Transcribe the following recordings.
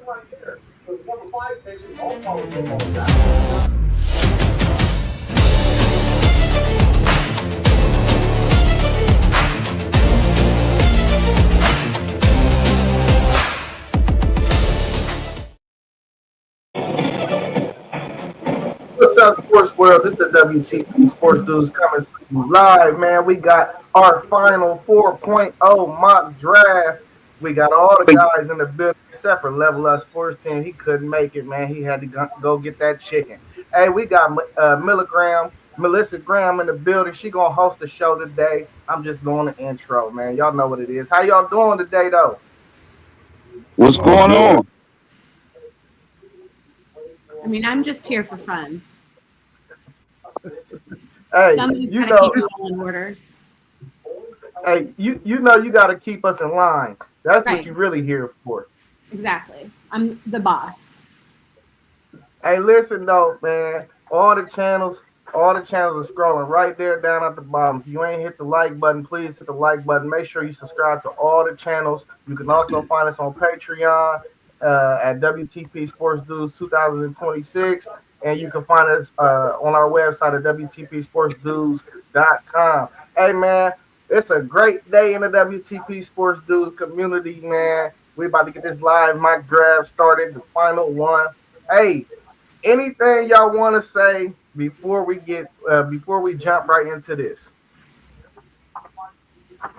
What's up, sports world? This is the WTP Sports Dudes coming to you live, man. We got our final 4.0 mock draft. We got all the guys in the building except for Level Up Sports Team. He couldn't make it, man. He had to go get that chicken. Hey, we got Melissa Graham in the building. She gonna host the show today. I'm just doing the intro, man. Y'all know what it is. How y'all doing today, though? What's going on? I mean, I'm just here for fun. Hey, Somebody's you gotta know, keep it all in order. hey, you know, you got to keep us in line. That's Right. what you're really here for. Exactly. I'm the boss. Hey, listen though, man. All the channels are scrolling right there down at the bottom. If you ain't hit the like button, please hit the like button. Make sure you subscribe to all the channels. You can also find us on Patreon at WTP Sports Dudes 2026. And you can find us on our website at WTPSportsDudes.com. Hey, man, it's a great day in the WTP Sports Dudes community, man. We about to get this live mock draft started, the final one. Hey, anything y'all want to say before we jump right into this?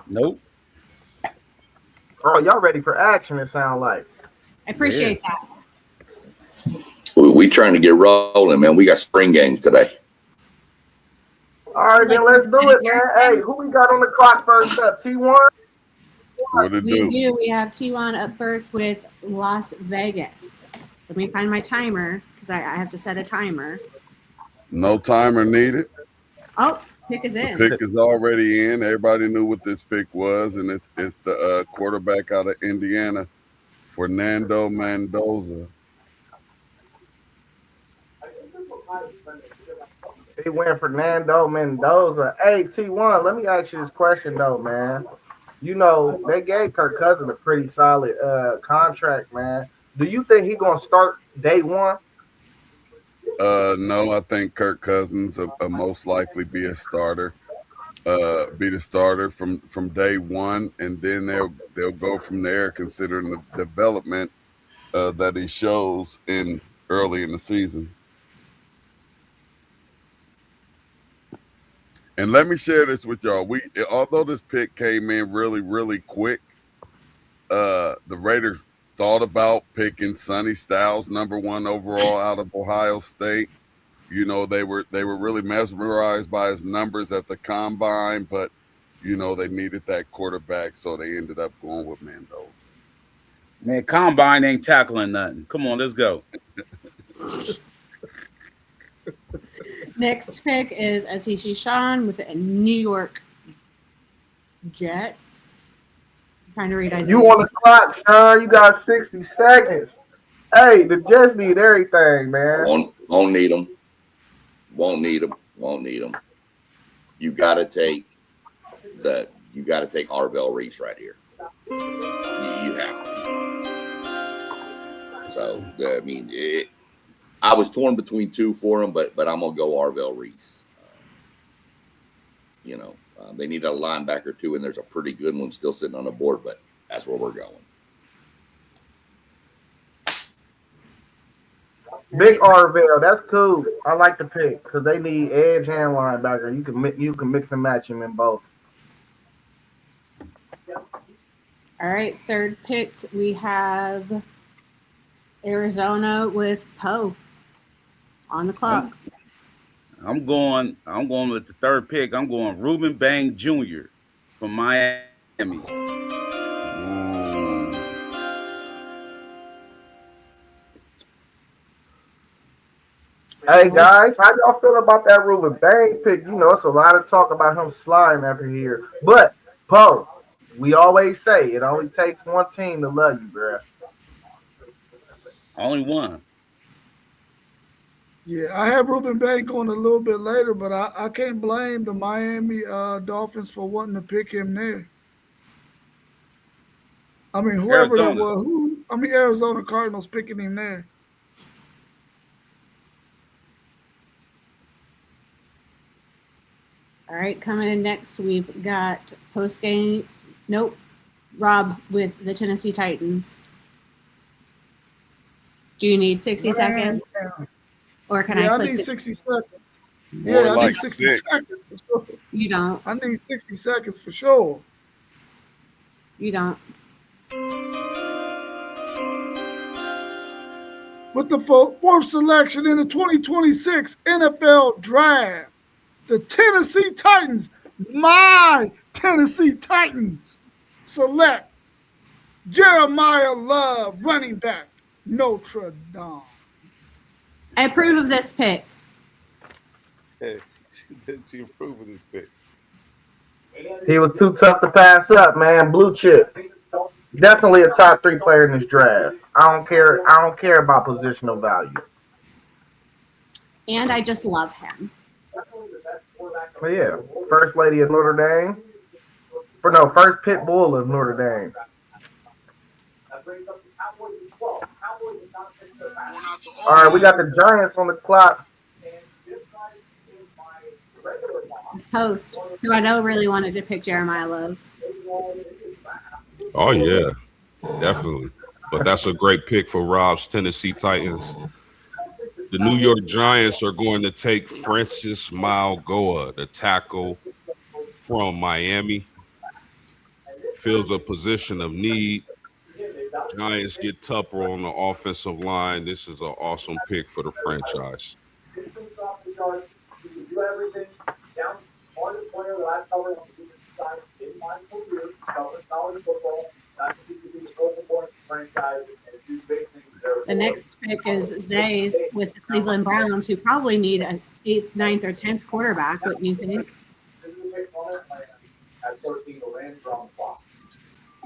Nope. Oh, y'all ready for action? It sounds like. I appreciate that. We trying to get rolling, man. We got spring games today. All right, then let's do it, man. Hey, who we got on the clock first up? T1? What it We do? do. We have T1 up first with Las Vegas. Let me find my timer because I have to set a timer. No timer needed. Oh, pick is in. Pick is already in. Everybody knew what this pick was, and it's the quarterback out of Indiana, Fernando Mendoza. He went Fernando Mendoza. Hey, T1, let me ask you this question, though, man. You know, they gave Kirk Cousins a pretty solid contract, man. Do you think he's going to start day one? No, I think Kirk Cousins will most likely be a starter. Be the starter from day one, and then they'll go from there, considering the development that he shows in early in the season. And let me share this with y'all. Although this pick came in really, really quick, the Raiders thought about picking Sonny Styles, #1 overall out of Ohio State. You know, they were really mesmerized by his numbers at the combine, but you know, they needed that quarterback, so they ended up going with Mendoza. Man, combine ain't tackling nothing. Come on, let's go. Next pick is Ashish Sean with a New York Jets. I'm trying to read. You on the clock, Sean. You got 60 seconds. Hey, the Jets need everything, man. Won't need them. Won't need them. You got to take Arvell Reese right here. You have to. So I mean, I was torn between two for him, but I'm gonna go Arvell Reese. They need a linebacker too, and there's a pretty good one still sitting on the board, but that's where we're going. Big Arvell, that's cool. I like the pick because they need edge and linebacker. You can mix and match him in both. All right, third pick we have Arizona with Poe on the clock. I'm going with the third pick. I'm going Ruben Bang Jr. from Miami. Hey guys, how y'all feel about that Ruben Bang pick? You know, it's a lot of talk about him sliding after here. But Poe, we always say it only takes one team to love you, bro. Only one. Yeah, I have Ruben Bang going a little bit later, but I can't blame the Miami Dolphins for wanting to pick him there. I mean, whoever it Arizona. was, Arizona Cardinals picking him there. All right, coming in next, we've got post game. Nope, Rob with the Tennessee Titans. Do you need 60 seconds, or can I click? I need 60 seconds. More I like need 60 6. seconds for sure. You don't. I need 60 seconds for sure. You don't. With the fourth selection in the 2026 NFL Draft, the Tennessee Titans, my Tennessee Titans, select Jeremiah Love, running back, Notre Dame. I approve of this pick. She approved of this pick. He was too tough to pass up, man. Blue chip. Definitely a top 3 player in this draft. I don't care about positional value. And I just love him. But yeah, first lady of Notre Dame. First pit bull of Notre Dame. All right, we got the Giants on the clock. Host, who I know really wanted to pick Jeremiah Love. Oh yeah, definitely. But that's a great pick for Rob's Tennessee Titans. The New York Giants are going to take Francis Malgoa, the tackle from Miami. Fills a position of need. Giants get Tupper on the offensive line. This is an awesome pick for the franchise. The next pick is Zay's with the Cleveland Browns, who probably need a 8th, 9th, or 10th quarterback. What do you think?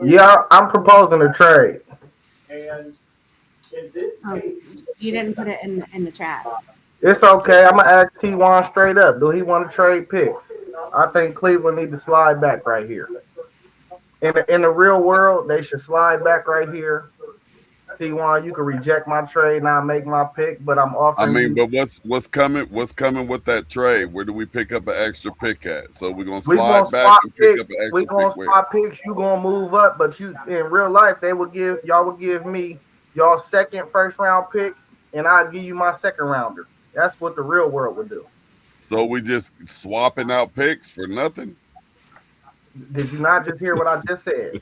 Yeah, I'm proposing a trade. Oh, you didn't put it in the chat. It's okay. I'm going to ask T1 straight up. Do he want to trade picks? I think Cleveland need to slide back right here. In the real world, they should slide back right here. T1, you can reject my trade and I'll make my pick, but I'm offering but what's coming with that trade? Where do we pick up an extra pick at? So we're gonna we slide gonna back and pick pick. up an extra We're gonna pick. swap picks. You gonna move up, but you in real life y'all would give me y'all second first round pick, and I'll give you my second rounder. That's what the real world would do. So we just swapping out picks for nothing? Did you not just hear what I just said?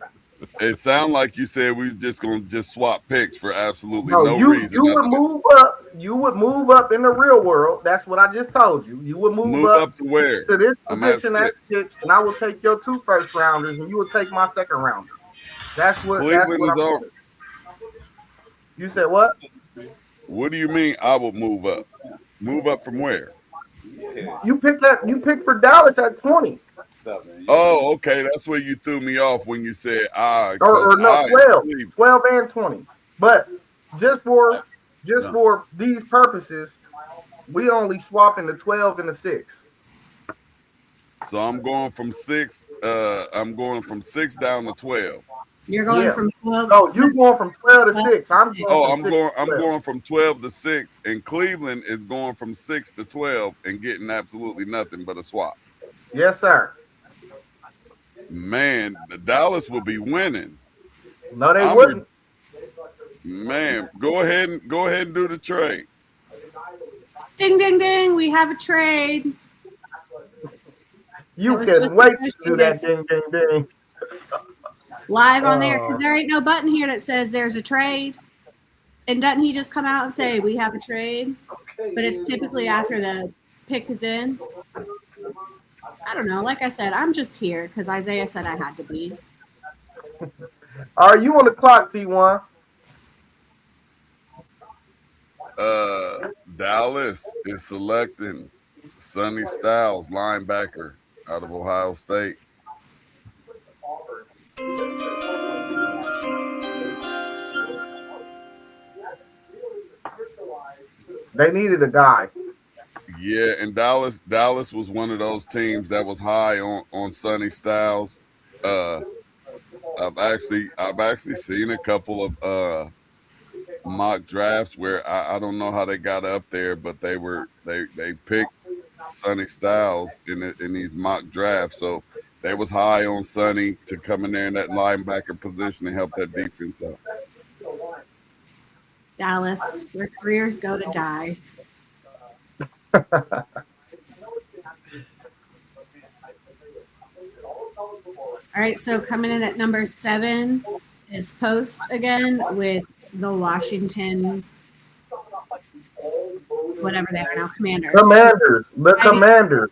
It sounded like you said we just gonna swap picks for absolutely No, no you reason. you would move up. You would move up in the real world. That's what I just told you. You would move up to where? to this I'm at position at 6, and I will take your 2 first rounders, and you will take my second rounder. That's what. Cleveland that's is what over. You said what? What do you mean I would move up? Move up from where? You picked that. You picked for Dallas at 20. Oh, okay. That's where you threw me off when you said or no, 12 and 20. But just for these purposes, we only swapping the 12 and the 6. So I'm going from 6. I'm going from 6 down to 12. You're going from 12. No, you're going from 12 to 6. I'm going from 12 to 6, and Cleveland is going from 6 to 12 and getting absolutely nothing but a swap. Yes, sir. Man, Dallas will be winning. No, they wouldn't. Man, go ahead and do the trade. Ding, ding, ding. We have a trade. You can wait to do that ding, ding, ding. Live on there, because there ain't no button here that says there's a trade. And doesn't he just come out and say we have a trade? But it's typically after the pick is in. I don't know. Like I said, I'm just here because Isaiah said I had to be. Are you on the clock, T1? Dallas is selecting Sonny Styles, linebacker out of Ohio State. They needed a guy. Yeah, and Dallas was one of those teams that was high on Sonny Styles. I've actually seen a couple of mock drafts where I don't know how they got up there, but they picked Sonny Styles in these mock drafts. So they was high on Sonny to come in there in that linebacker position and help that defense out. Dallas, where careers go to die. All right, so coming in at number 7 is Post again with the Washington, whatever they are now, Commanders. The Commanders.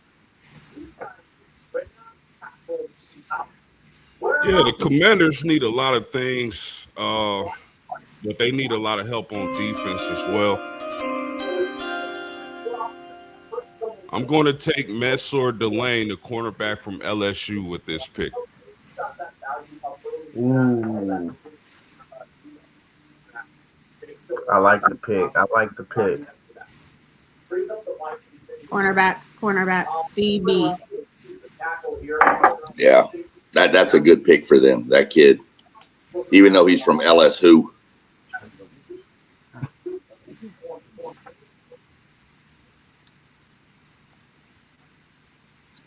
Yeah, the Commanders need a lot of things, but they need a lot of help on defense as well. I'm going to take Mesor Delane, the cornerback from LSU, with this pick. Ooh. I like the pick. Cornerback, CB. Yeah, that's a good pick for them. That kid, even though he's from LSU.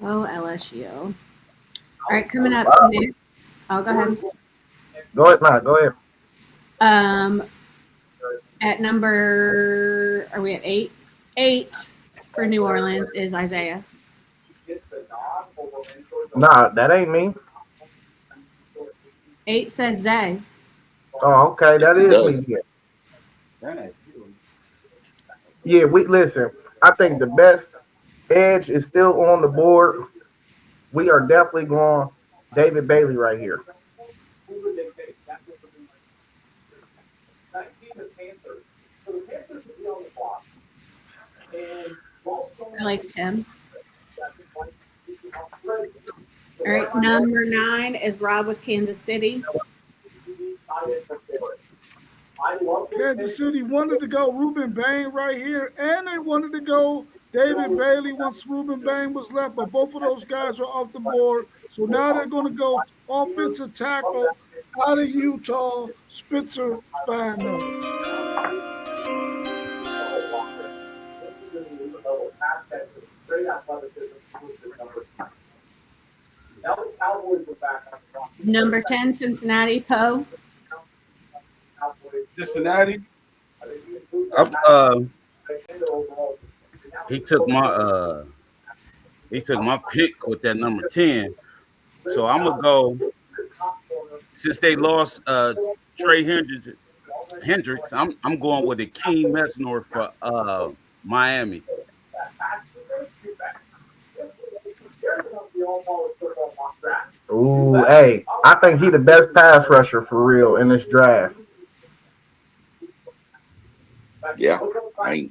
Oh, LSU. All right, coming up next. Oh, go ahead. Go ahead. At number, are we at 8? 8 for New Orleans is Isaiah. Nah, that ain't me. 8 says Zay. Oh, okay, that is me. Yeah, we listen. I think the best edge is still on the board. We are definitely going David Bailey right here. I like Tim. All right, number 9 is Rob with Kansas City. Kansas City wanted to go Ruben Bain right here, and they wanted to go David Bailey once Ruben Bain was left, but both of those guys are off the board. So now they're going to go offensive tackle out of Utah, Spitzer Spano. Number 10, Cincinnati, Poe. Cincinnati. He took my pick with that number 10. So I'm gonna go. Since they lost Trey Hendricks, I'm going with Akeem Mesnor for Miami. Ooh, hey, I think he the best pass rusher for real in this draft. Yeah, I'd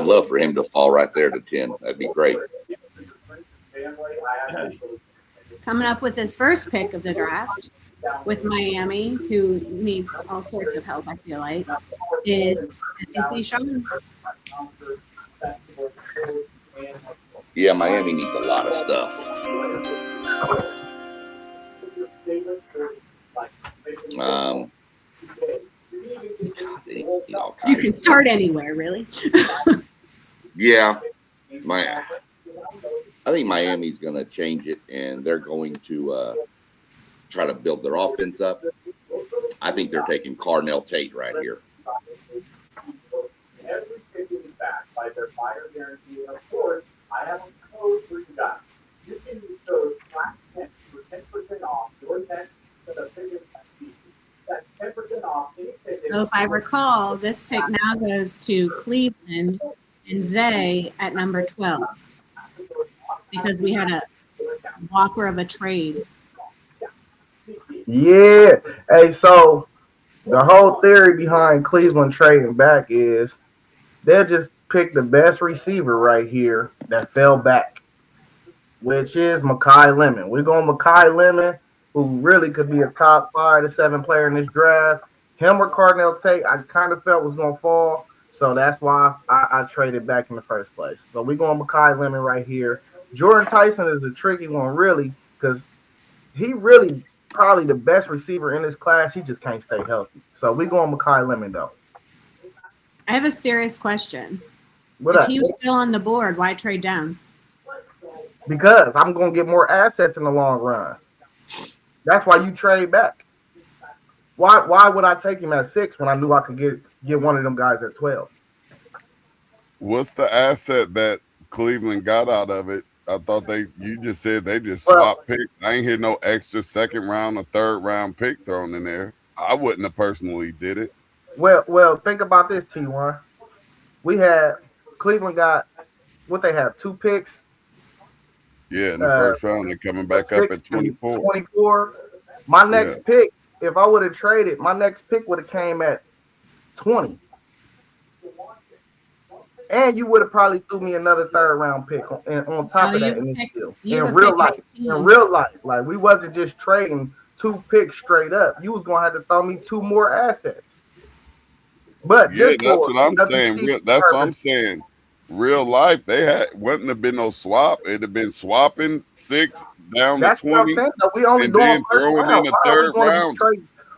love for him to fall right there to 10. That'd be great. Coming up with his first pick of the draft with Miami, who needs all sorts of help, I feel like, is SEC Sean. Yeah, Miami needs a lot of stuff. You can start anywhere, really. Yeah, I think Miami's going to change it, and they're going to try to build their offense up. I think they're taking Carnell Tate right here. So if I recall, this pick now goes to Cleveland and Zay at number 12 because we had a whopper of a trade. Yeah. Hey, so the whole theory behind Cleveland trading back is they'll just pick the best receiver right here that fell back, which is Mekhi Lemon. We're going Mekhi Lemon, who really could be a top 5 to 7 player in this draft. Him or Carnell Tate, I kind of felt was going to fall. So that's why I traded back in the first place. So we're going Mekhi Lemon right here. Jordan Tyson is a tricky one, really, because he really probably the best receiver in this class. He just can't stay healthy. So we going Mekhi Lemon though. I have a serious question. What If up? he was still on the board, why trade down? Because I'm going to get more assets in the long run. That's why you trade back. Why would I take him at 6 when I knew I could get one of them guys at 12? What's the asset that Cleveland got out of it? I thought you just said they just Well, swapped picks. I ain't hear no extra second round or third round pick thrown in there. I wouldn't have personally did it. Well, think about this, T1. Cleveland got what they have, 2 picks. Yeah, in the first round, they're coming back up at 24. 24. My next pick, if I would have traded, my next pick would have came at 20. And you would have probably threw me another third round pick on top of that in this deal. In real life, like we wasn't just trading 2 picks straight up. You was gonna have to throw me 2 more assets. But yeah, that's what I'm saying. That's what I'm saying. Real life, wouldn't have been no swap. It'd have been swapping 6 down that's to 20. What I'm saying, though. We only and doing then first throwing round. in a third round.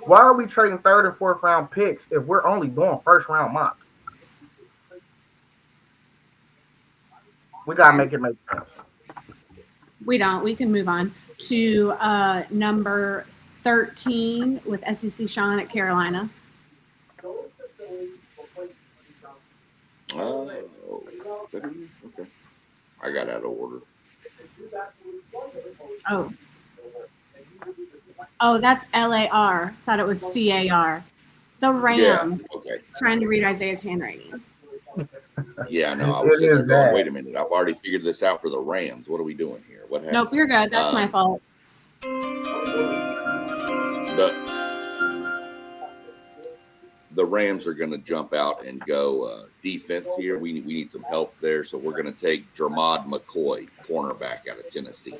Why are we trading 3rd and 4th round picks if we're only doing first round mock? We gotta make it make sense. We don't. We can move on to number 13 with SEC Sean at Carolina. Oh, okay. I got out of order. Oh, that's LAR. Thought it was CAR. The Rams. Yeah, okay. Trying to read Isaiah's handwriting. Yeah, no, I was sitting there going, wait a minute. I've already figured this out for the Rams. What are we doing here? What happened? Nope, you're good. That's my fault. The Rams are going to jump out and go defense here. We need some help there, so we're going to take Jermod McCoy, cornerback out of Tennessee.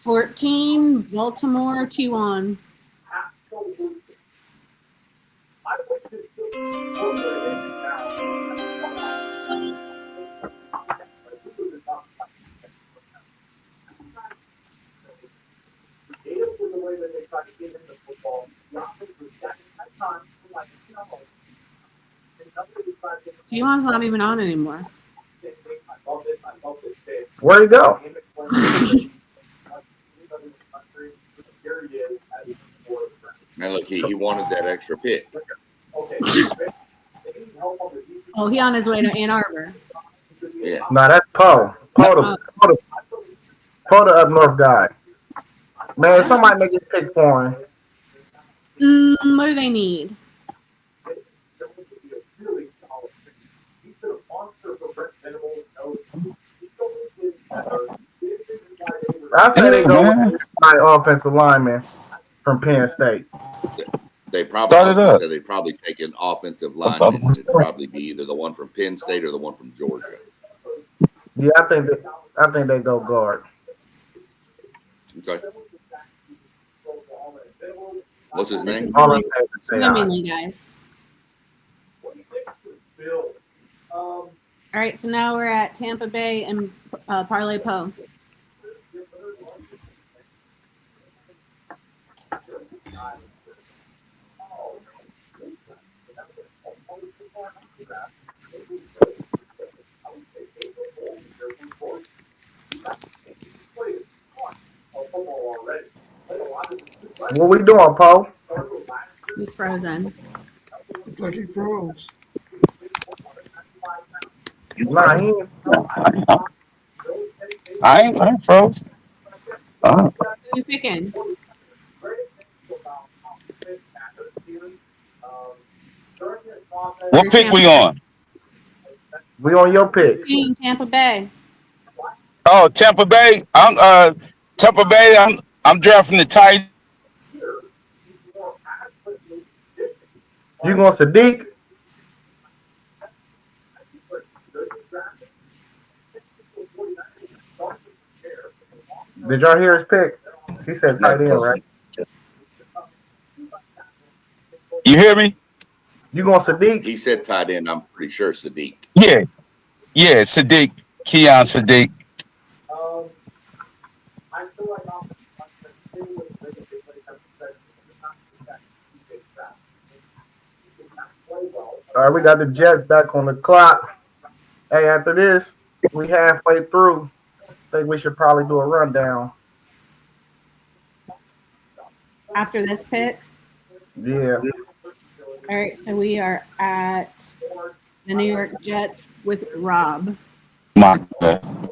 $14, Baltimore, T1. T1's not even on anymore. Where'd he go? Man, look, he wanted that extra pick. Oh, he on his way to Ann Arbor. Yeah. No, that's Poe. Poe the up north guy. Man, somebody make this pick for him. What do they need? I say they go with my offensive lineman from Penn State. They probably take an offensive lineman, and it'd probably be either the one from Penn State or the one from Georgia. Yeah, I think they go guard. Okay. What's his name? Swimmingly, guys. All right, so now we're at Tampa Bay and Parlay Poe. What we doing, Poe? He's frozen. Looks like he froze. Nah, he ain't. I ain't froze. Who you picking? What pick we on? We on your pick. Team Tampa Bay. Oh, Tampa Bay. I'm drafting the tight. You going Sadiq? Did y'all hear his pick? He said tight end, right? You hear me? You going Sadiq? He said tight end. I'm pretty sure Sadiq. Yeah. Yeah, Sadiq. Keon Sadiq. All right, we got the Jets back on the clock. Hey, after this, we halfway through. I think we should probably do a rundown. After this pick. Yeah. All right, so we are at the New York Jets with Rob. My God.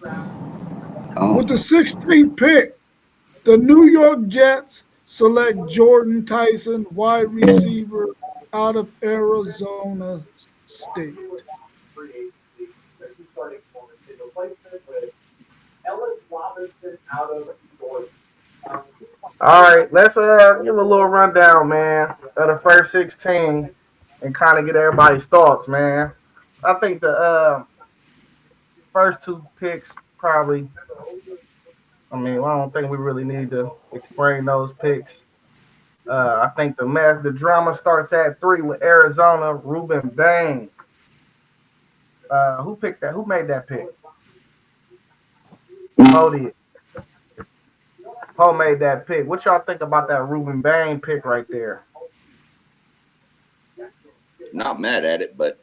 With the 16th pick, the New York Jets select Jordan Tyson, wide receiver out of Arizona State. All right, let's give a little rundown, man, of the first 16 and kind of get everybody's thoughts, man. I think the first two picks probably, I don't think we really need to explain those picks. I think the drama starts at 3 with Arizona, Ruben Bain. Who picked that? Who made that pick? Poe did. Poe made that pick. What y'all think about that Ruben Bain pick right there? Not mad at it, but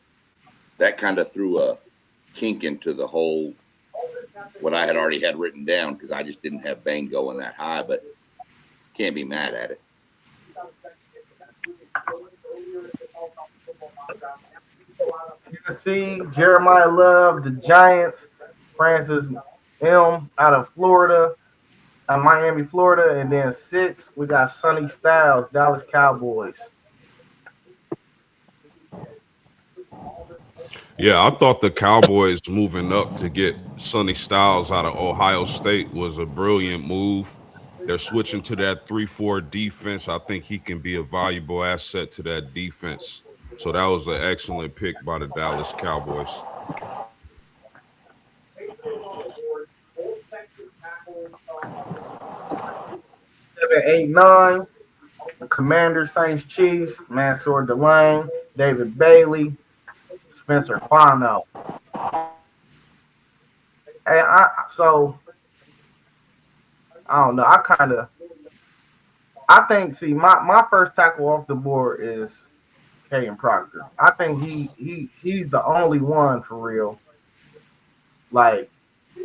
that kind of threw a kink into the whole what I had already had written down because I just didn't have Bain going that high, but can't be mad at it. Tennessee, Jeremiah Love, the Giants, Francis M out of Florida, Miami, Florida, and then 6, we got Sonny Styles, Dallas Cowboys. Yeah, I thought the Cowboys moving up to get Sonny Styles out of Ohio State was a brilliant move. They're switching to that 3-4 defense. I think he can be a valuable asset to that defense. So that was an excellent pick by the Dallas Cowboys. Seven, 8, 9. The Commanders, Saints, Chiefs, Mansour Delane, David Bailey, Spencer Fano. Hey, I don't know. I think, see, my first tackle off the board is Caden Proctor. I think he's the only one for real, like,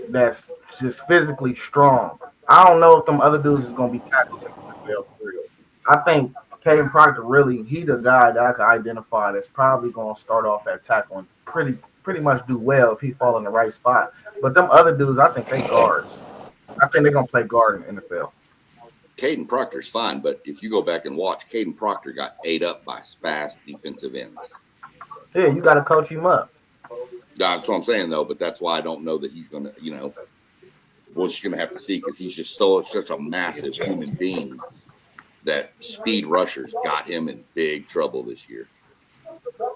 that's just physically strong. I don't know if them other dudes is gonna be tackles in the NFL for real. I think Caden Proctor he the guy that I can identify that's probably gonna start off at tackle and pretty much do well if he fall in the right spot. But them other dudes, I think they guards. I think they're gonna play guard in the NFL. Caden Proctor's fine, but if you go back and watch, Caden Proctor got ate up by fast defensive ends. Yeah, you got to coach him up. That's what I'm saying, though. But that's why I don't know that he's going to, we're just going to have to see because he's just such a massive human being that speed rushers got him in big trouble this year.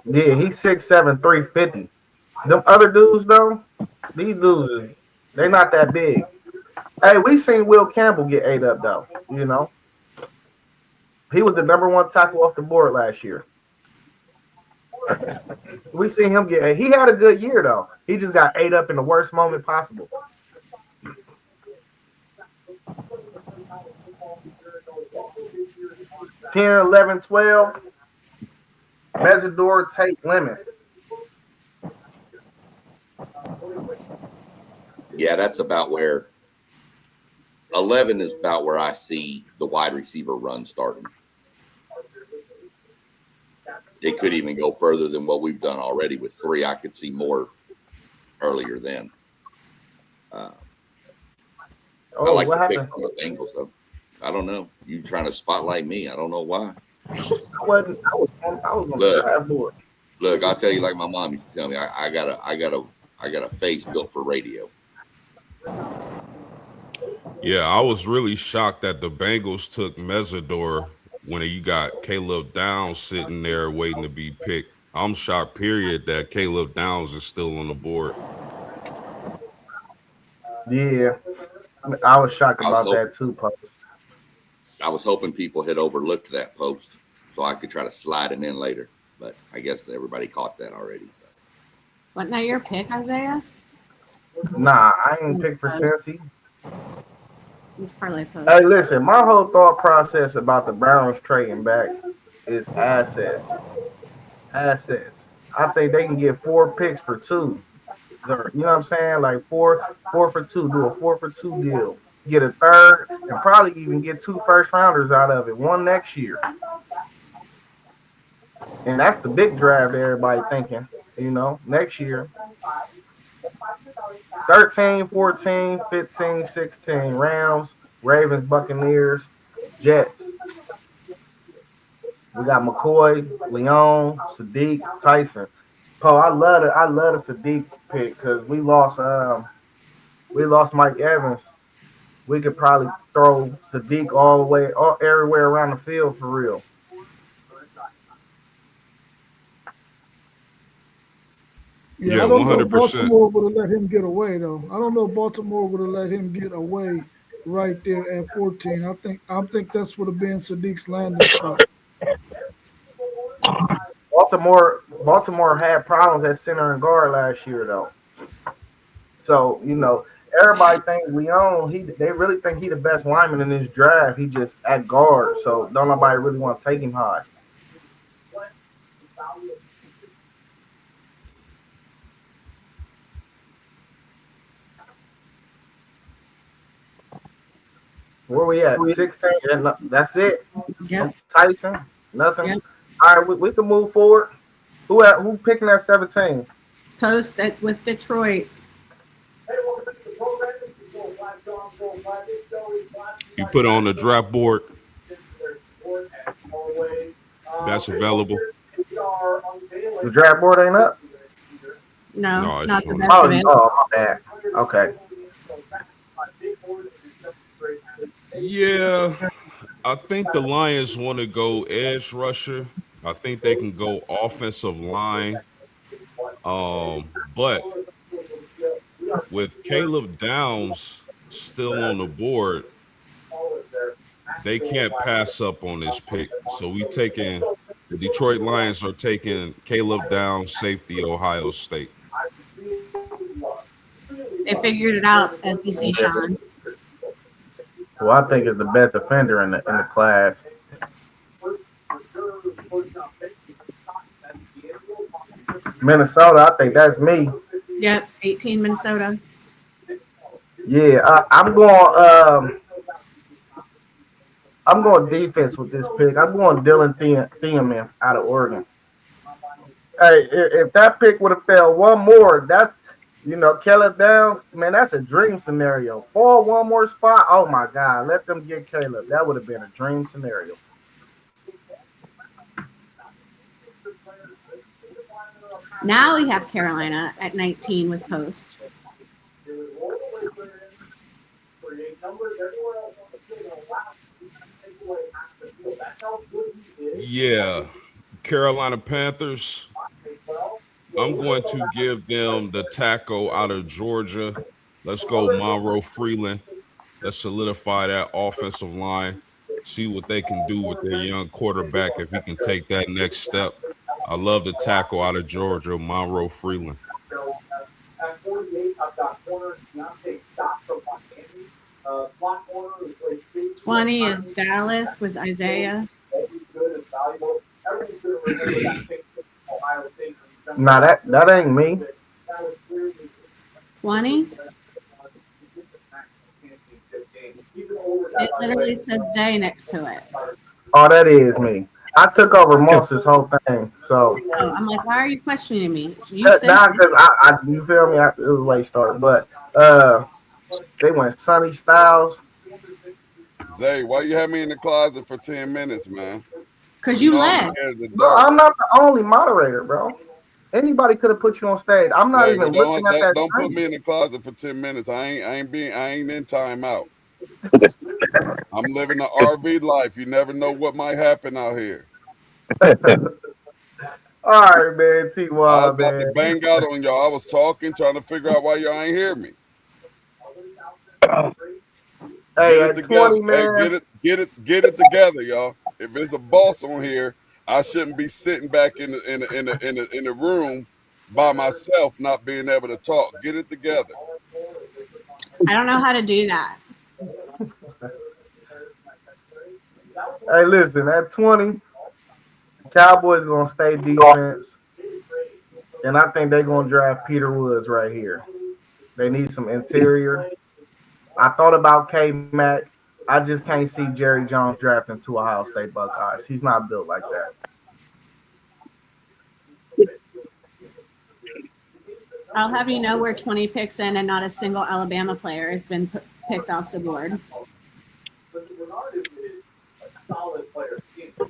Yeah, he's 6'7", 350. Them other dudes, though, these dudes, they're not that big. Hey, we seen Will Campbell get ate up, though, He was the number 1 tackle off the board last year. We seen him he had a good year, though. He just got ate up in the worst moment possible. Ten, 11, 12. Mesidor, Tate, Lemon. Yeah, that's about where 11 is about where I see the wide receiver run starting. It could even go further than what we've done already with 3. I could see more earlier then. I like the pick from the Bengals, though. I don't know. You trying to spotlight me? I don't know why. I was on the draft board. Look, I'll tell you like my mom used to tell me. I got a face built for radio. Yeah, I was really shocked that the Bengals took Mesidor when you got Caleb Downs sitting there waiting to be picked. I'm shocked, period, that Caleb Downs is still on the board. Yeah, I was shocked about that too, Post. I was hoping people had overlooked that post. so I could try to slide him in later. But I guess everybody caught that already. So. Wasn't that your pick, Isaiah? Nah, I ain't pick for Cincy. He's parlay post. Hey, listen, my whole thought process about the Browns trading back is assets. Assets. I think they can get 4 picks for 2. You know what I'm saying? Like 4 for 2. Do a 4 for 2 deal. Get a third and probably even get 2 first rounders out of it. 1 next year. And that's the big drive that everybody thinking, next year. 13, 14, 15, 16. Rams, Ravens, Buccaneers, Jets. We got McCoy, Leon, Sadiq, Tyson. Paul, I love the Sadiq pick because we lost Mike Evans. We could probably throw Sadiq everywhere around the field for real. Yeah, I don't know if Baltimore would have let him get away, though. I don't know if Baltimore would have let him get away right there at 14. I think that's would have been Sadiq's landing spot. Baltimore had problems at center and guard last year, though. So, everybody think Leon, they really think he the best lineman in this draft. He just at guard, so don't nobody really want to take him high. Where we at? 16. That's it. Yep. Tyson. Nothing. Yep. All right, we can move forward. Who picking at 17? Post with Detroit. You put on the draft board. That's available. The draft board ain't up? No, not the best best of it. Oh, my bad. Okay. Yeah, I think the Lions want to go edge rusher. I think they can go offensive line. But with Caleb Downs still on the board, they can't pass up on this pick. So the Detroit Lions are taking Caleb Downs, safety, Ohio State. They figured it out, as you see, Sean. Well, I think it's the best defender in the class. Minnesota, I think that's me. Yep, 18 Minnesota. Yeah, I'm going defense with this pick. I'm going Dylan Thiemann out of Oregon. Hey, if that pick would have failed one more, that's Caleb Downs, man, that's a dream scenario. Fall one more spot, oh my God, let them get Caleb. That would have been a dream scenario. Now we have Carolina at 19 with Post. Yeah, Carolina Panthers. I'm going to give them the tackle out of Georgia. Let's go Monroe Freeland. Let's solidify that offensive line. See what they can do with their young quarterback if he can take that next step. I love the tackle out of Georgia, Monroe Freeland. At 48, I've got corner Deontay Scott from Miami. Slot corner is played 20 is Dallas with Isaiah. Good and valuable. Everything's going to remember that pick from Ohio State. Nah, that ain't me. 20. It literally says Zay next to it. Oh, that is me. I took over Moss's whole thing, so. Oh, I'm like, why are you questioning me? You because you feel me? It was a late start, but they went Sonny Styles. Zay, why you have me in the closet for 10 minutes, man? Because you led. Bro, I'm not the only moderator, bro. Anybody could have put you on stage. I'm not even looking at that. Don't put me in the closet for 10 minutes. I ain't in timeout. I'm living the RV life. You never know what might happen out here. All right, man. I was about to bang out on y'all. I was talking, trying to figure out why y'all ain't hear me. Hey, at 20, man. Hey, get it together, y'all. if it's a boss on here, I shouldn't be sitting back in the room by myself, not being able to talk. Get it together. I don't know how to do that. Hey, listen, at 20, Cowboys going to stay defense. And I think they're going to draft Peter Woods right here. They need some interior. I thought about K-Mac. I just can't see Jerry Jones drafting two Ohio State Buckeyes. He's not built like that. I'll have you know we're 20 picks in and not a single Alabama player has been picked off the board.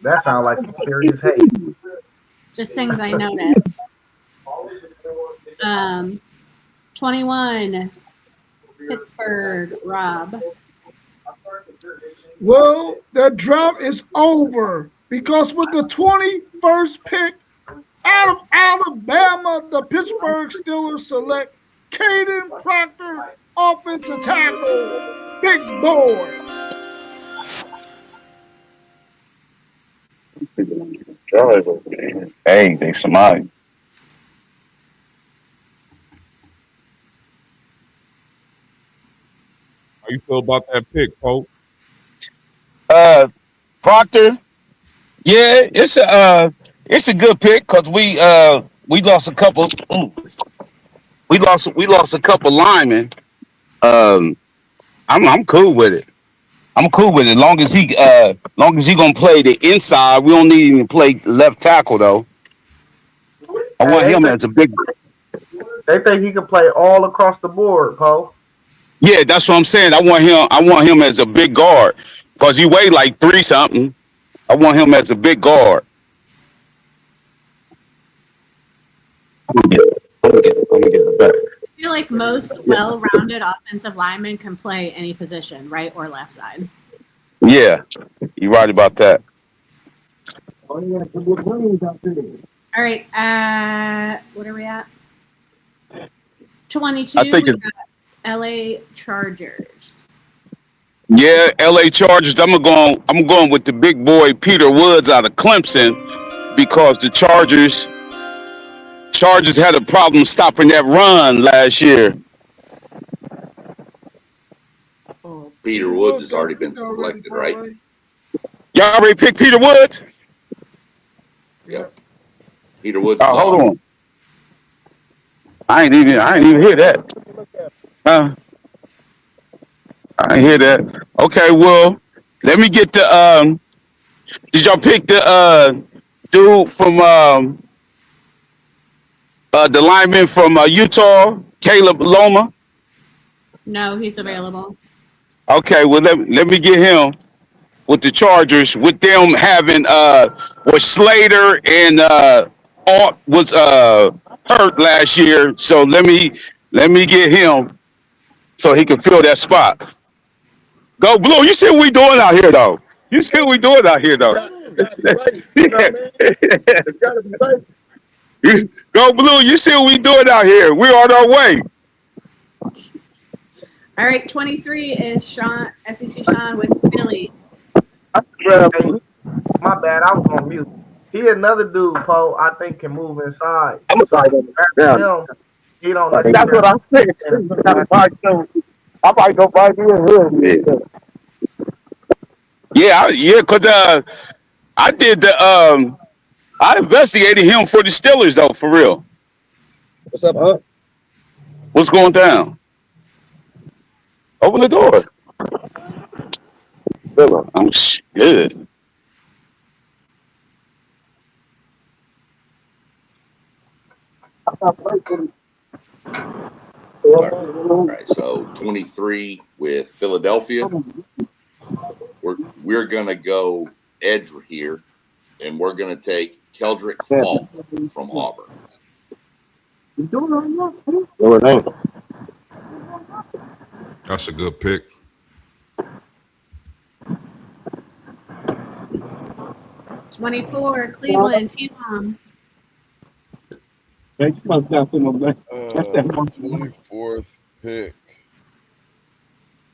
That sounds like some serious hate. Just things I noticed. 21, Pittsburgh, Rob. Well, that drought is over because with the 21st pick out of Alabama, the Pittsburgh Steelers select Caden Proctor, offensive tackle, big boy. Hey, they somebody. How you feel about that pick, Pope? Proctor. Yeah, it's a good pick because we lost a couple. We lost a couple linemen. I'm cool with it. I'm cool with it. Long as he gonna play the inside, we don't need him to play left tackle though. I want him as a big. They think he can play all across the board, Poe. Yeah, that's what I'm saying. I want him as a big guard because he weighed like 3 something. I want him as a big guard. I'm gonna get it back. I feel like most well-rounded offensive linemen can play any position, right or left side. Yeah, you're right about that. All right, what are we at? 22. I think we got LA Chargers. Yeah, LA Chargers. I'm going with the big boy Peter Woods out of Clemson because the Chargers had a problem stopping that run last year. Peter Woods has already been selected, right? Y'all already picked Peter Woods? Yep. Peter Woods. Hold on. I ain't even hear that. I ain't hear that. Okay, well, let me get the did y'all pick the dude from the lineman from Utah, Caleb Loma? No, he's available. Okay, well let me get him with the Chargers, with them having was Slater and Alt was hurt last year. So let me get him so he can fill that spot. Go Blue, you see what we doing out here though. Go Blue, you see what we doing out here. We're on our way. All right, 23 is SEC Sean with Philly. Hey, my bad, I was on mute. He another dude, Poe, I think can move inside. I'm sorry. He don't That's what I said. I might go find you in here. Yeah, because I did the I investigated him for the Steelers though, for real. What's up, huh? What's going down? Open the door. I'm good. All right, so 23 with Philadelphia. We're gonna go edge here, and we're gonna take Keldrick Falk from Auburn. That's a good pick. '24 Cleveland T-Mom. 24th pick.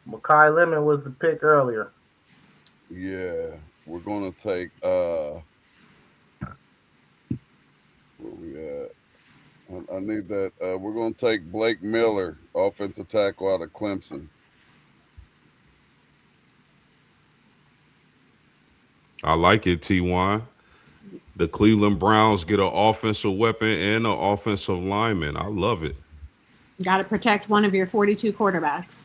Makai Lemon was the pick earlier. Yeah. we're going to take where we at? I need that. We're going to take Blake Miller, offensive tackle out of Clemson. I like it, T1. The Cleveland Browns get an offensive weapon and an offensive lineman. I love it. Got to protect one of your 42 quarterbacks.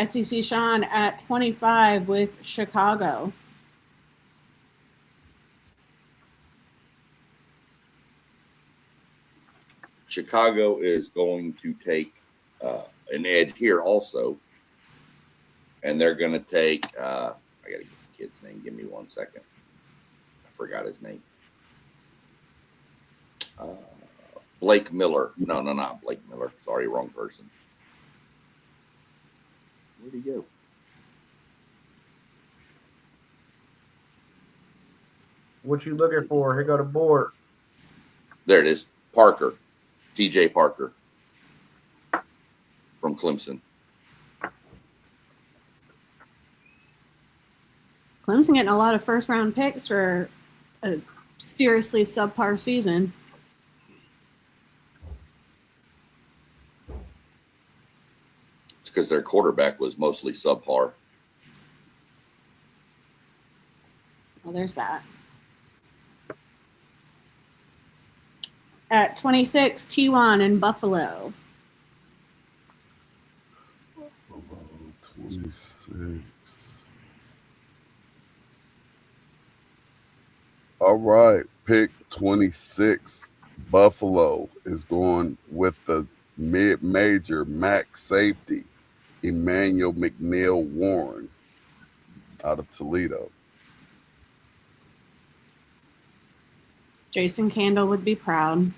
SEC Sean at 25 with Chicago. Chicago is going to take an edge here also. And they're going to take, I got to get the kid's name. Give me 1 second. I forgot his name. Blake Miller. No, not Blake Miller. Sorry, wrong person. Where'd he go? What you looking for? Here go the board. There it is. Parker. TJ Parker from Clemson. Clemson getting a lot of first-round picks for a seriously subpar season. It's because their quarterback was mostly subpar. Well, there's that. At 26, T1 in Buffalo. 26. All right, pick 26. Buffalo is going with the mid-major MAC safety, Emmanuel McNeil Warren, out of Toledo. Jason Candle would be proud.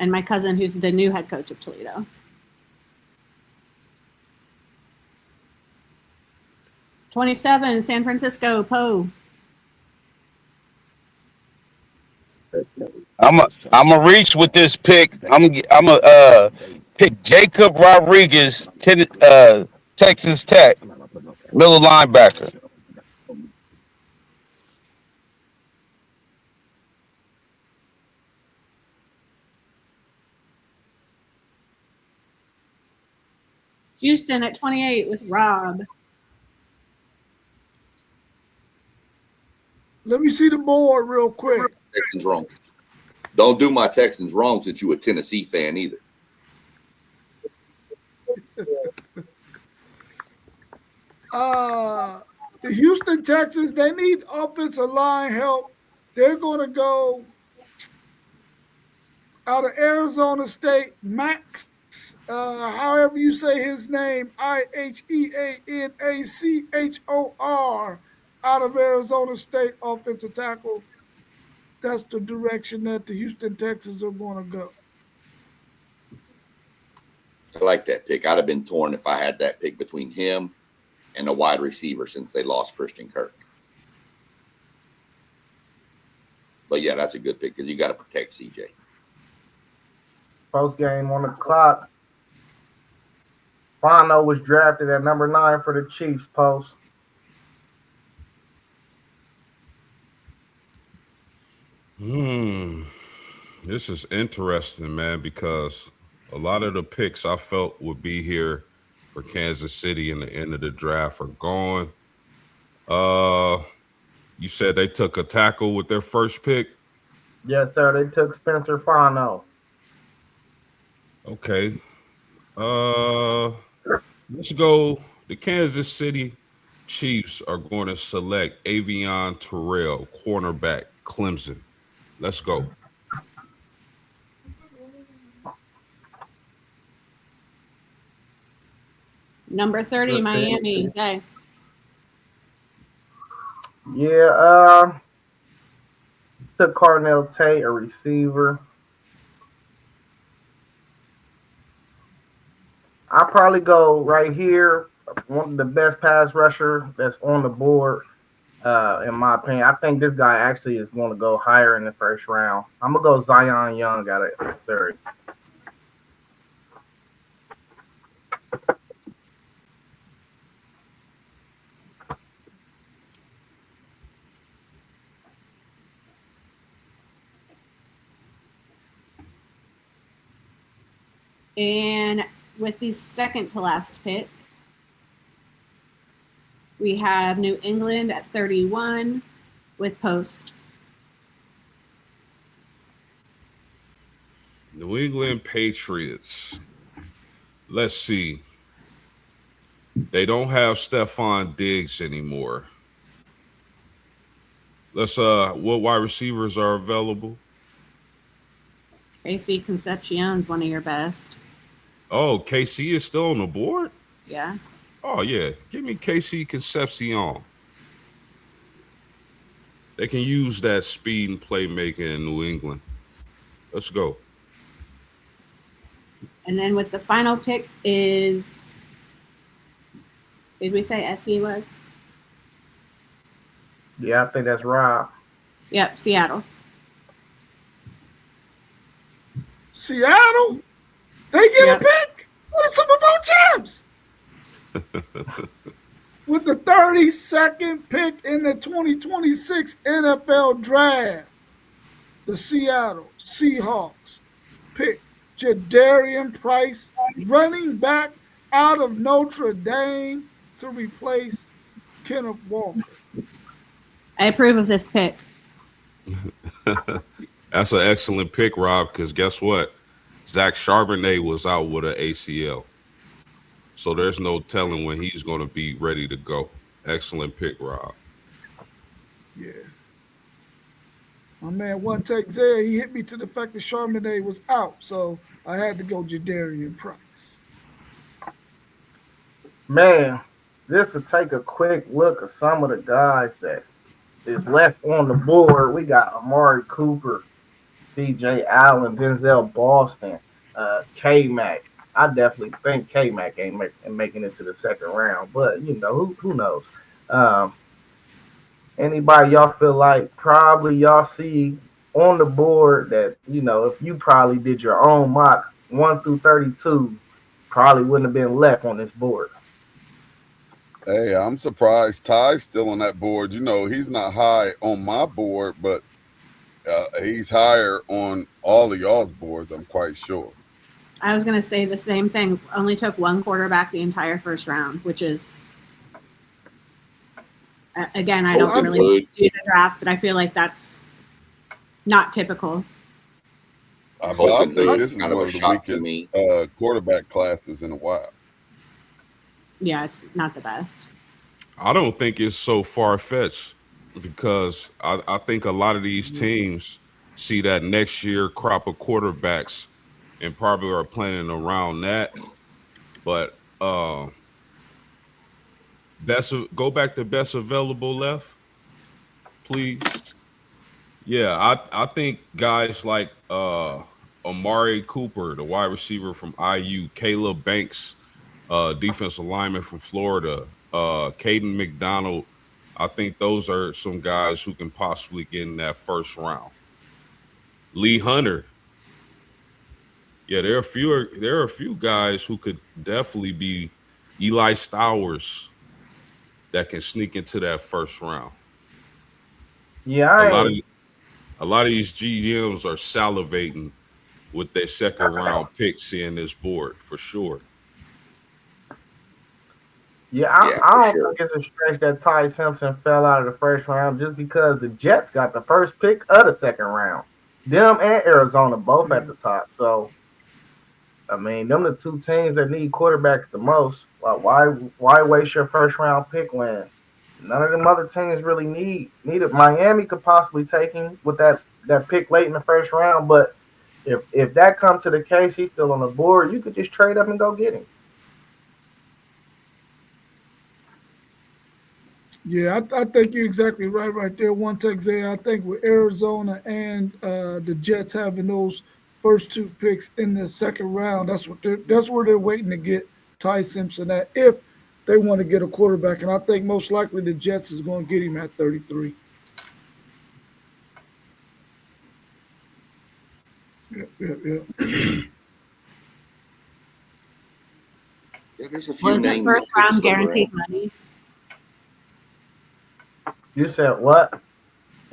And my cousin, who's the new head coach of Toledo. 27, San Francisco, Poe. I'm a reach with this pick. I'm a pick Jacob Rodriguez, Texas Tech, middle linebacker. Houston at 28 with Rob. Let me see the board real quick. Texans wrong. Don't do my Texans wrong since you a Tennessee fan either. The Houston Texans, they need offensive line help. They're going to go out of Arizona State, Max, however you say his name, Iheanachor, out of Arizona State, offensive tackle. That's the direction that the Houston Texans are going to go. I like that pick. I'd have been torn if I had that pick between him and a wide receiver since they lost Christian Kirk. But yeah, that's a good pick because you got to protect CJ. Post game on the clock. Bono was drafted at number 9 for the Chiefs. Post. This is interesting, man, because a lot of the picks I felt would be here for Kansas City in the end of the draft are gone. You said they took a tackle with their first pick? Yes, sir. They took Spencer Fano. Okay. Let's go. The Kansas City Chiefs are going to select Avion Terrell, cornerback, Clemson. Let's go. Number 30, Miami. Zay. Yeah, took Cardinal Tate, a receiver. I'll probably go right here. One of the best pass rusher that's on the board, in my opinion. I think this guy actually is going to go higher in the first round. I'm going to go Zion Young out of 30. And with the second to last pick, we have New England at 31 with Post. New England Patriots. Let's see. They don't have Stephon Diggs anymore. Let's what wide receivers are available? AC Concepcion's one of your best. Oh, KC is still on the board? Yeah. Oh yeah. Give me KC Concepcion. They can use that speed and playmaking in New England. Let's go. And then with the final pick is, did we say SC was? Yeah, I think that's Rob. Yep, Seattle. Seattle? They get a pick? What are Super Bowl champs? With the 32nd pick in the 2026 NFL Draft, the Seattle Seahawks pick Jadarian Price, running back out of Notre Dame, to replace Kenneth Walker. I approve of this pick. That's an excellent pick, Rob, because guess what? Zach Charbonnet was out with an ACL. So there's no telling when he's going to be ready to go. Excellent pick, Rob. Yeah. My man, one take there, he hit me to the fact that Charbonnet was out, so I had to go Jadarian Price. Man, just to take a quick look at some of the guys that is left on the board, we got Amari Cooper, DJ Allen, Denzel Boston, K-Mac. I definitely think K-Mac ain't making it to the second round, but you know, who knows? Anybody y'all feel like probably y'all see on the board that, you know, if you probably did your own mock 1 through 32, probably wouldn't have been left on this board? Hey, I'm surprised Ty's still on that board. You know, he's not high on my board, but he's higher on all of y'all's boards, I'm quite sure. I was going to say the same thing. Only took one quarterback the entire first round, which is, again, I don't really do the draft, but I feel like that's not typical. I think this is one of the weakest quarterback classes in a while. Yeah, it's not the best. I don't think it's so far-fetched because I think a lot of these teams see that next year crop of quarterbacks and probably are planning around that. But go back to best available left, please. Yeah, I think guys like Amari Cooper, the wide receiver from IU, Caleb Banks, defensive lineman from Florida, Caden McDonald, I think those are some guys who can possibly get in that first round. Lee Hunter. Yeah, there are a few guys who could definitely be Eli Stowers that can sneak into that first round. Yeah, a lot of these GMs are salivating with their second round pick seeing this board for sure. Yeah, I don't think it's a stretch that Ty Simpson fell out of the first round just because the Jets got the first pick of the second round. Them and Arizona both at the top. So, I mean, them the two teams that need quarterbacks the most. Why waste your first round pick when none of them other teams really need it? Miami could possibly take him with that pick late in the first round, but if that comes to the case, he's still on the board, you could just trade up and go get him. Yeah, I think you're exactly right there. One take there. I think with Arizona and the Jets having those first two picks in the second round, that's where they're waiting to get Ty Simpson at if they want to get a quarterback. And I think most likely the Jets is going to get him at 33. Yeah. Yeah, there's a few names. First round guaranteed money? You said what?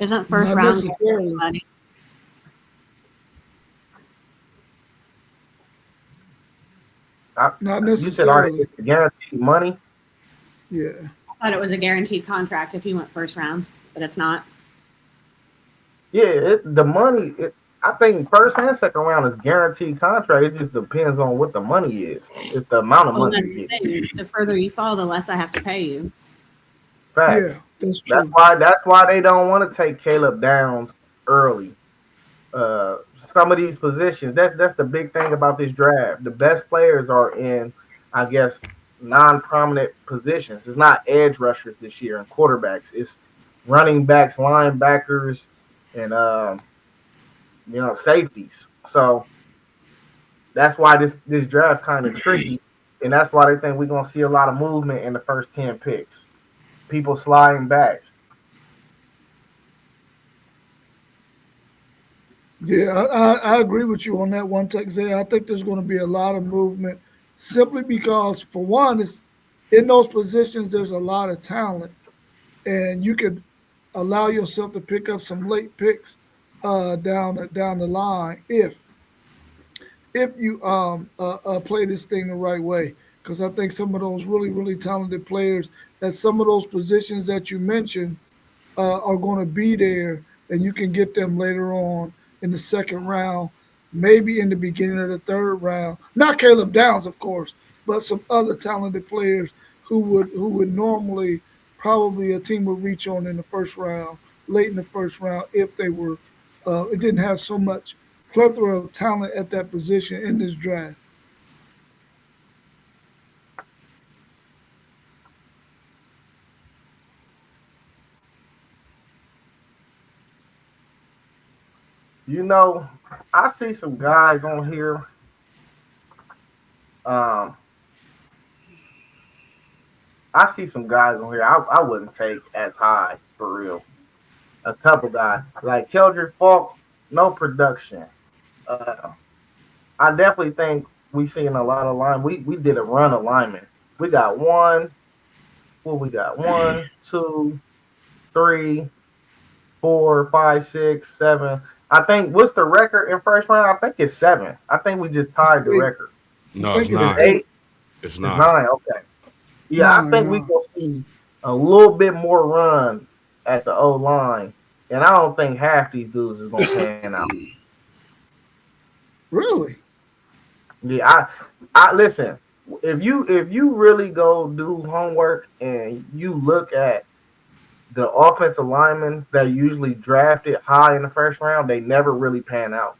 Isn't first round guaranteed money? Not You said necessarily. it's guaranteed money. Yeah. I thought it was a guaranteed contract if he went first round, but it's not. Yeah, the money. I think first and second round is guaranteed contract. It just depends on what the money is. It's the amount of Well, money that's you the get. thing. The further you fall, the less I have to pay you. Facts. Yeah, that's true. That's why they don't want to take Caleb Downs early. Some of these positions. That's the big thing about this draft. The best players are in, I guess, non-prominent positions. It's not edge rushers this year and quarterbacks. It's running backs, linebackers, and safeties. So that's why this draft kind of tricky, and that's why they think we're gonna see a lot of movement in the first 10 picks. People sliding back. Yeah, I agree with you on that one, Zay. I think there's going to be a lot of movement simply because, for one, it's in those positions there's a lot of talent, and you could allow yourself to pick up some late picks down the line if you play this thing the right way. Because I think some of those really talented players at some of those positions that you mentioned are going to be there, and you can get them later on in the second round, maybe in the beginning of the third round. Not Caleb Downs, of course, but some other talented players who would normally probably a team would reach on in the first round, late in the first round, if they were it didn't have so much plethora of talent at that position in this draft. I see some guys on here. I see some guys on here I wouldn't take as high for real. A couple guys like Keldrick Falk, no production. Uh, I definitely think we seen a lot of line. We did a run alignment. We got one. What we got? 1, 2, 3, 4, 5, 6, 7. I think what's the record in first round? I think it's 7. I think we just tied the record. No, it's It's not. 8. It's It's not. 9. Okay. Yeah, I think we gonna see a little bit more run at the O line, and I don't think half these dudes is gonna pan out. Really? Yeah, I listen. If you really go do homework and you look at the offensive linemen that usually drafted high in the first round, they never really pan out.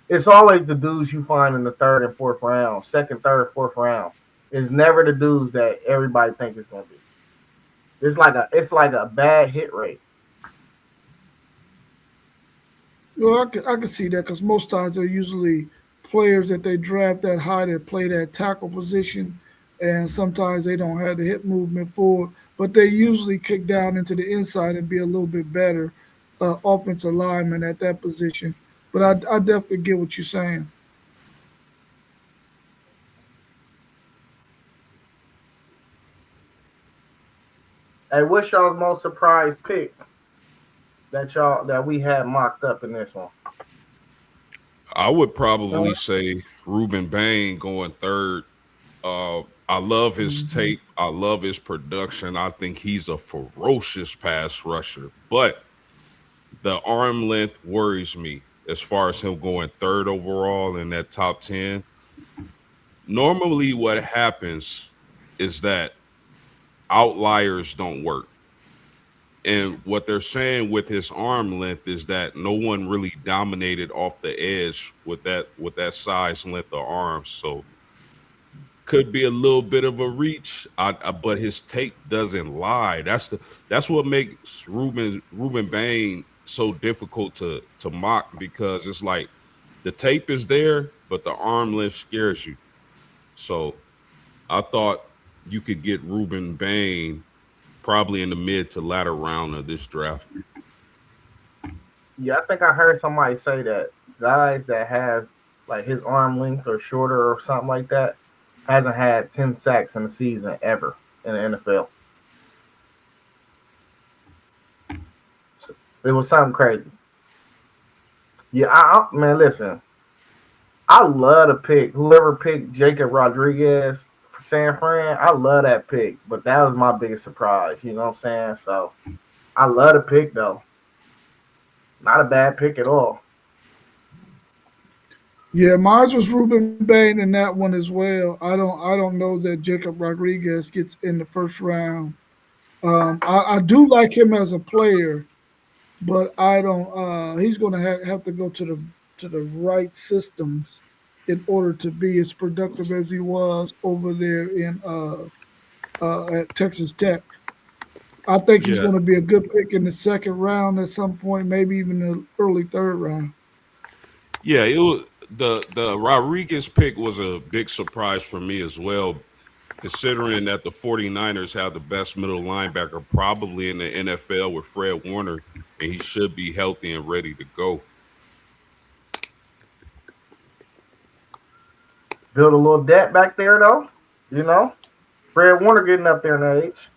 It's always the dudes you find in the third and fourth round, second, third, fourth round. It's never the dudes that everybody think it's gonna be. It's like a bad hit rate. Well, I can see that because most times they're usually players that they draft that high that play that tackle position, and sometimes they don't have the hip movement forward, but they usually kick down into the inside and be a little bit better offensive lineman at that position. But I definitely get what you're saying. Hey, what's y'all's most surprised pick that we had mocked up in this one? I would probably say Ruben Bain going third. I love his tape. I love his production. I think he's a ferocious pass rusher, but the arm length worries me as far as him going third overall in that top 10. Normally what happens is that outliers don't work. And what they're saying with his arm length is that no one really dominated off the edge with that size and length of arms. So could be a little bit of a reach, but his tape doesn't lie. That's what makes Ruben Bain so difficult to mock, because it's like the tape is there, but the arm length scares you. So I thought you could get Ruben Bain probably in the mid to latter round of this draft. Yeah, I think I heard somebody say that guys that have like his arm length or shorter or something like that hasn't had 10 sacks in a season ever in the NFL. It was something crazy. Yeah, man, listen. I love to pick whoever picked Jacob Rodriguez for San Fran. I love that pick, but that was my biggest surprise. You know what I'm saying? So I love the pick though. Not a bad pick at all. Yeah, mine was Ruben Bain in that one as well. I don't know that Jacob Rodriguez gets in the first round. I do like him as a player, but I don't. He's going to have to go to the right systems in order to be as productive as he was over there in at Texas Tech. I think he's Yeah, going to be a good pick in the second round at some point, maybe even the early third round. yeah. It was the Rodriguez pick was a big surprise for me as well, considering that the 49ers have the best middle linebacker probably in the NFL with Fred Warner, and he should be healthy and ready to go. Build a little debt back there though. You know, Fred Warner getting up there in age.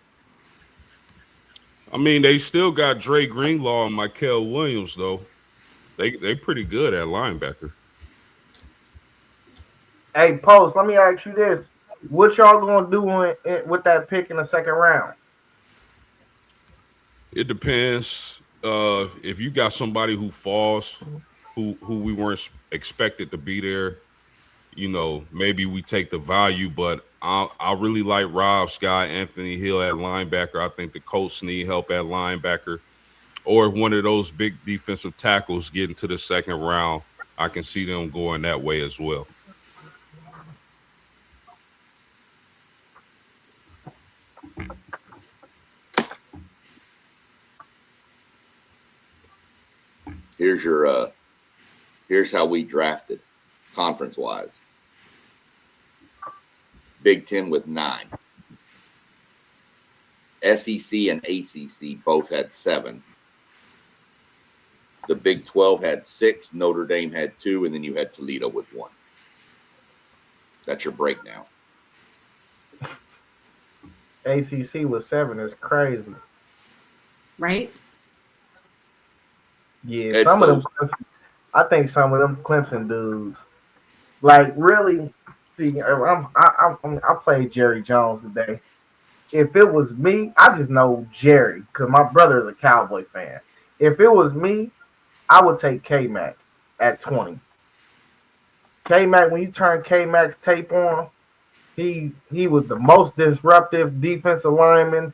I mean, they still got Dre Greenlaw and Michael Williams though. They pretty good at linebacker. Hey, Post, let me ask you this. What y'all going to do with that pick in the second round? It depends. If you got somebody who falls, who we weren't expected to be there, you know, maybe we take the value. But I really like Rob Scott, Anthony Hill at linebacker. I think the Colts need help at linebacker. Or if one of those big defensive tackles get into the second round, I can see them going that way as well. Here's how we drafted conference wise. Big Ten with 9. SEC and ACC both had 7. The Big 12 had 6. Notre Dame had 2, and then you had Toledo with 1. That's your breakdown. ACC with 7 is crazy. Right? Yeah, some of them. I think some of them Clemson dudes, like really. See, I played Jerry Jones today. If it was me, I just know Jerry because my brother is a Cowboy fan. If it was me, I would take K-Mac at 20. K-Mac, when you turn K-Mac's tape on, he was the most disruptive defensive lineman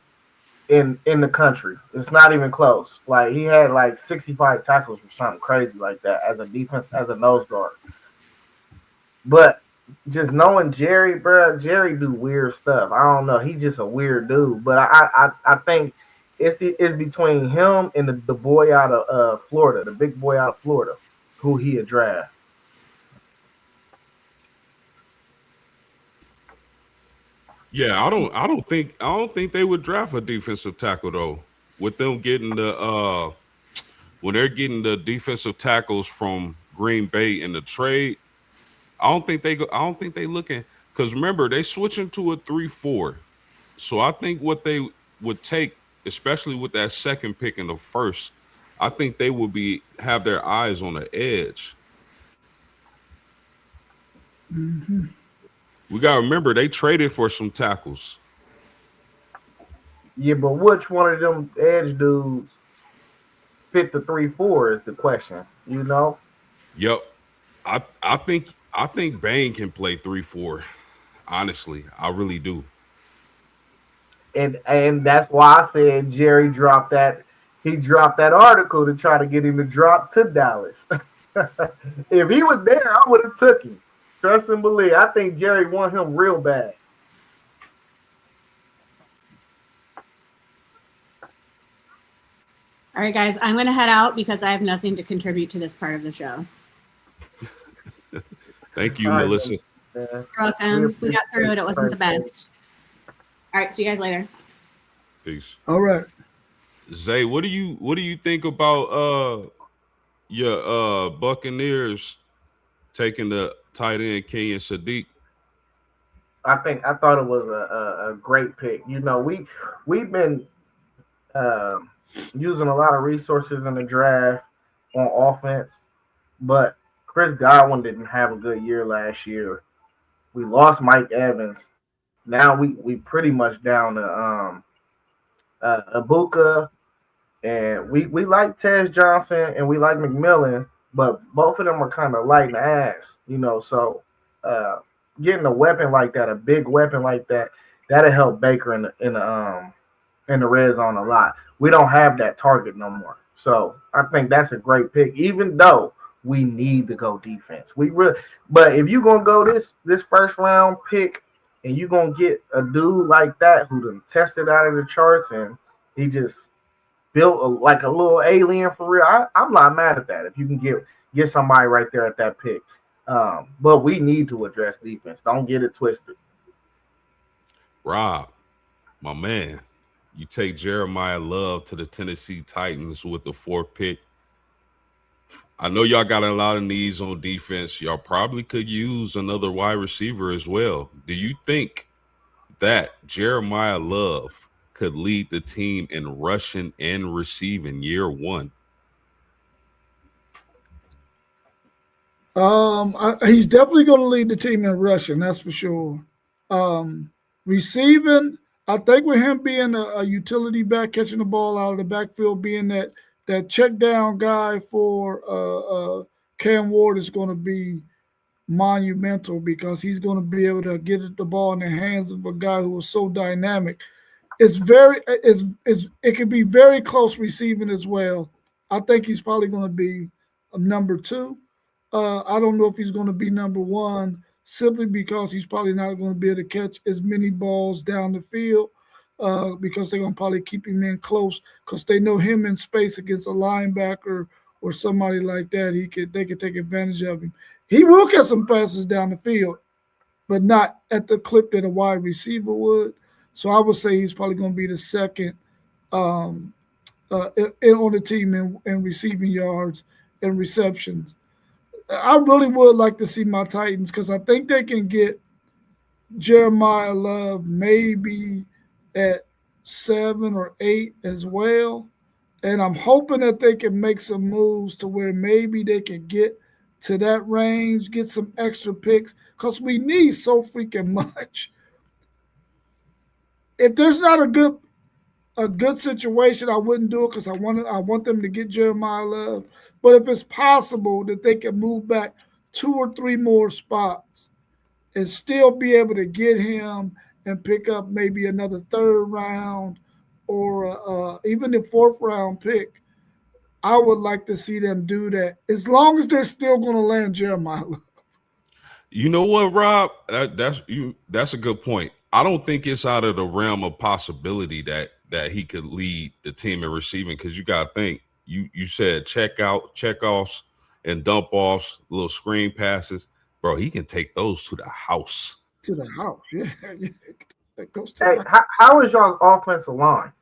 in the country. It's not even close. Like he had like 65 tackles or something crazy like that as a defense, as a nose guard. But just knowing Jerry, bro, Jerry do weird stuff. I don't know. He's just a weird dude. But I think it's between him and the boy out of Florida, the big boy out of Florida, who he would draft. Yeah, I don't think they would draft a defensive tackle though. With them getting when they're getting the defensive tackles from Green Bay in the trade, I don't think they looking, because remember they switching to a 3-4. So I think what they would take, especially with that second pick in the first, I think they would have their eyes on the edge. Mm-hmm. We gotta remember they traded for some tackles. Yeah, but which one of them edge dudes fit the 3-4 is the question, you know? Yep. I think Bain can play 3-4. Honestly, I really do. And that's why I said Jerry dropped that. He dropped that article to try to get him to drop to Dallas. If he was there, I would have took him. Trust and believe. I think Jerry want him real bad. All right, guys, I'm going to head out because I have nothing to contribute to this part of the show. Thank you, Melissa. You're welcome. We got through it. It wasn't the best. All right, see you guys later. Peace. All right. Zay, what do you think about your Buccaneers taking the tight end Kenyon Sadiq? I thought it was a great pick. You know, we've been using a lot of resources in the draft on offense, but Chris Godwin didn't have a good year last year. We lost Mike Evans. Now we pretty much down to Ibuka, and we like Tez Johnson and we like McMillan, but both of them are kind of light in the ass, you know. So getting a weapon like that, a big weapon like that, that'll help Baker in the red zone a lot. We don't have that target no more, so I think that's a great pick. Even though we need to go defense, but if you're gonna go this first round pick and you're gonna get a dude like that who done tested out of the charts and he just built like a little alien for real, I'm not mad at that. If you can get somebody right there at that pick, but we need to address defense. Don't get it twisted. Rob, my man, you take Jeremiah Love to the Tennessee Titans with the 4th pick. I know y'all got a lot of needs on defense. Y'all probably could use another wide receiver as well. Do you think that Jeremiah Love could lead the team in rushing and receiving year one? He's definitely going to lead the team in rushing, that's for sure. Receiving, I think with him being a utility back, catching the ball out of the backfield, being that check down guy for Cam Ward is going to be monumental because he's going to be able to get the ball in the hands of a guy who is so dynamic. It can be very close receiving as well. I think he's probably going to be a number 2. I don't know if he's going to be number 1 simply because he's probably not going to be able to catch as many balls down the field because they're going to probably keep him in close because they know him in space against a linebacker or somebody like that. They could take advantage of him. He will catch some passes down the field, but not at the clip that a wide receiver would. So I would say he's probably going to be the second on the team in receiving yards and receptions. I really would like to see my Titans because I think they can get Jeremiah Love maybe at 7 or 8 as well. And I'm hoping that they can make some moves to where maybe they can get to that range, get some extra picks because we need so freaking much. If there's not a good situation, I wouldn't do it because I want them to get Jeremiah Love. But if it's possible that they can move back 2 or 3 more spots and still be able to get him and pick up maybe another 3rd round or even the 4th round pick, I would like to see them do that as long as they're still going to land Jeremiah Love. You know what, Rob? That's a good point. I don't think it's out of the realm of possibility that he could lead the team in receiving because you got to think. You said checkoffs, and dump offs, little screen passes. Bro, he can take those to the house. To the house, yeah. Hey, how is y'all's offensive line?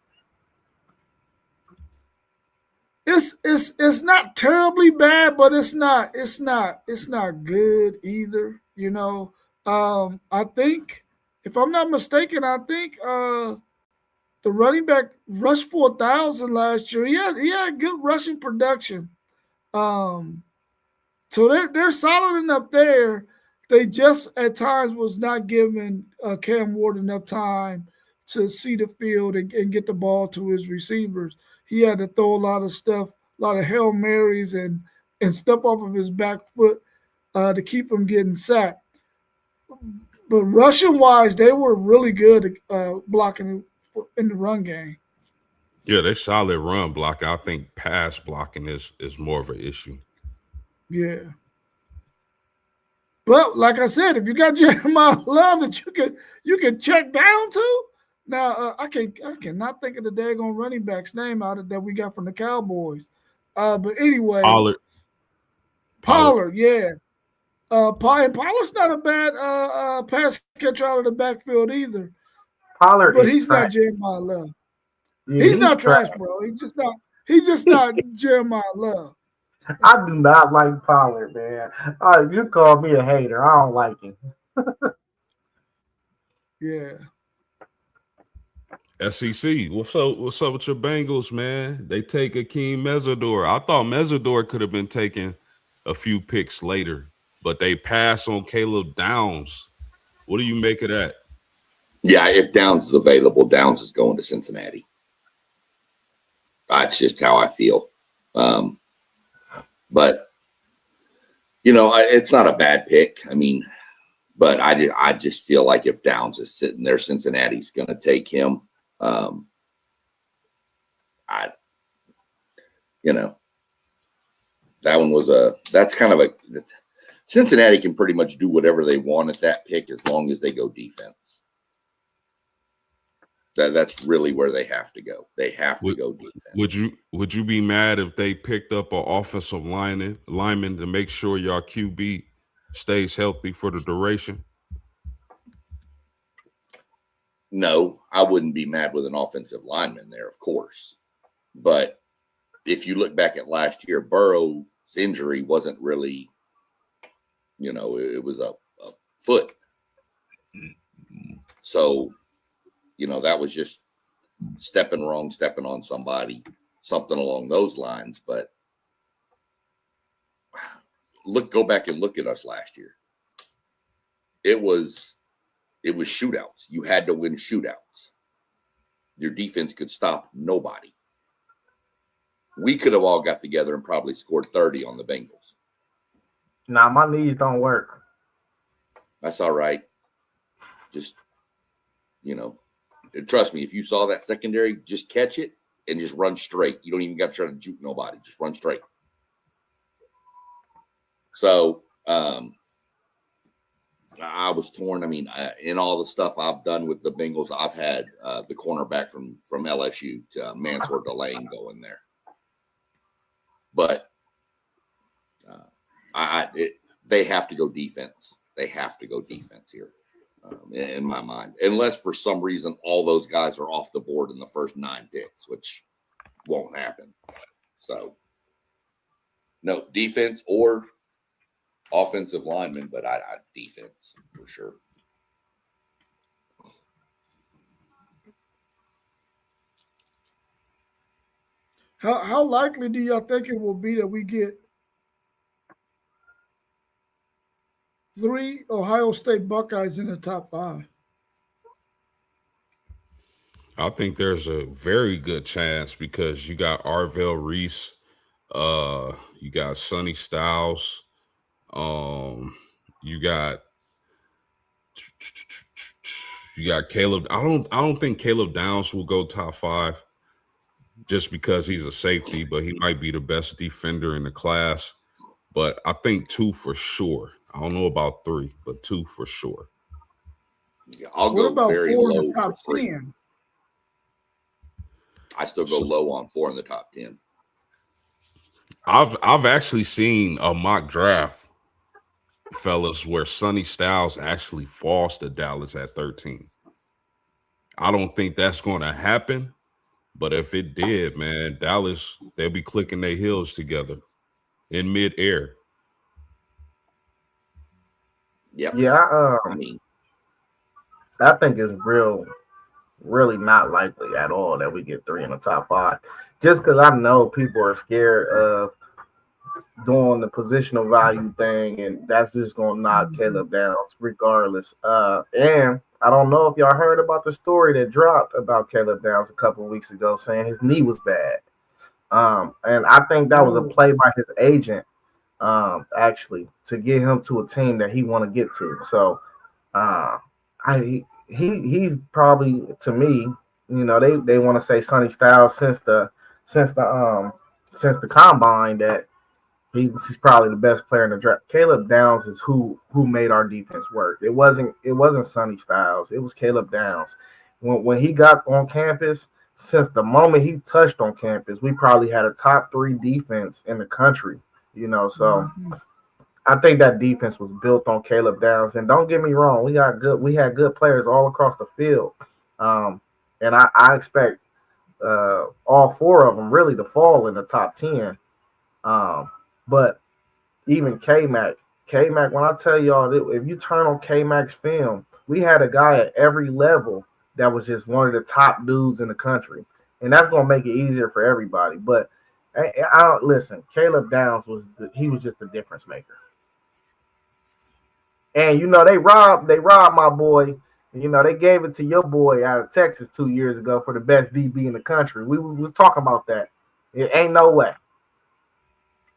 It's not terribly bad, but it's not good either. You know, I think if I'm not mistaken, the running back rushed for 1,000 last year. He had good rushing production. So they're solid enough there. They just at times was not giving Cam Ward enough time to see the field and get the ball to his receivers. He had to throw a lot of stuff, a lot of Hail Marys and stuff off of his back foot to keep him getting sacked. But rushing-wise, they were really good blocking in the run game. Yeah, they're solid run blocking. I think pass blocking is more of an issue. Yeah. But like I said, if you got Jeremiah Love that you can check down to, now I cannot think of the daggone running back's name out of that we got from the Cowboys. But anyway, Pollard, yeah. And Pollard's not a bad pass catcher out of the backfield either. Pollard, but he's trash. Not Jeremiah Love. Yeah, he's not trash, bro. He's just not Jeremiah Love. I do not like Pollard, man. You call me a hater. I don't like him. Yeah. SEC, what's up with your Bengals, man? They take Akeem Mesidor. I thought Mesidor could have been taken a few picks later, but they pass on Caleb Downs. What do you make of that? Yeah, if Downs is available, Downs is going to Cincinnati. That's just how I feel. But, it's not a bad pick. I mean, but I just feel like if Downs is sitting there, Cincinnati's going to take him. That one was that's kind of Cincinnati can pretty much do whatever they want at that pick as long as they go defense. That's really where they have to go. They have to go defense. Would you be mad if they picked up an offensive lineman to make sure your QB stays healthy for the duration? No, I wouldn't be mad with an offensive lineman there, of course. But if you look back at last year, Burrow's injury wasn't really, it was a foot. So, that was just stepping on somebody, something along those lines. But go back and look at us last year. It was shootouts. You had to win shootouts. Your defense could stop nobody. We could have all got together and probably scored 30 on the Bengals. Nah, my knees don't work. That's all right. Just, trust me, if you saw that secondary, just catch it and just run straight. You don't even got to try to juke nobody. Just run straight. So, I was torn. I mean, in all the stuff I've done with the Bengals, I've had the cornerback from LSU to Mansour Delane going there. But they have to go defense. They have to go defense here, in my mind. Unless for some reason all those guys are off the board in the first 9 picks, which won't happen. So, no, defense or offensive lineman, but I defense for sure. How likely do y'all think it will be that we get 3 Ohio State Buckeyes in the top 5? I think there's a very good chance because you got Arvell Reese, you got Sonny Styles, you got Caleb. I don't think Caleb Downs will go top 5 just because he's a safety, but he might be the best defender in the class. But I think 2 for sure. I don't know about 3, but 2 for sure. Yeah, I'll go very low for 3. 10? I still go low on 4 in the top 10. I've actually seen a mock draft, fellas, where Sonny Styles actually falls to Dallas at 13. I don't think that's going to happen, but if it did, man, Dallas, they'll be clicking their heels together in midair. Yep. Yeah, I think it's really not likely at all that we get 3 in the top 5. Just because I know people are scared of doing the positional value thing, and that's just going to knock Caleb Downs regardless. And I don't know if y'all heard about the story that dropped about Caleb Downs a couple of weeks ago saying his knee was bad. And I think that was a play by his agent, actually, to get him to a team that he want to get to. So he's probably, to me, they want to say Sonny Styles since the combine that he's probably the best player in the draft. Caleb Downs is who made our defense work. It wasn't Sonny Styles. It was Caleb Downs. When he got on campus, since the moment he touched on campus, we probably had a top 3 defense in the country. So I think that defense was built on Caleb Downs. And don't get me wrong, we had good players all across the field. And I expect all 4 of them really to fall in the top 10. But even K-Mac, when I tell y'all, if you turn on K-Mac's film, we had a guy at every level that was just one of the top dudes in the country. And that's going to make it easier for everybody. But I don't listen. Caleb Downs was just a difference maker. And they robbed my boy. They gave it to your boy out of Texas 2 years ago for the best DB in the country. We was talking about that. It ain't no way.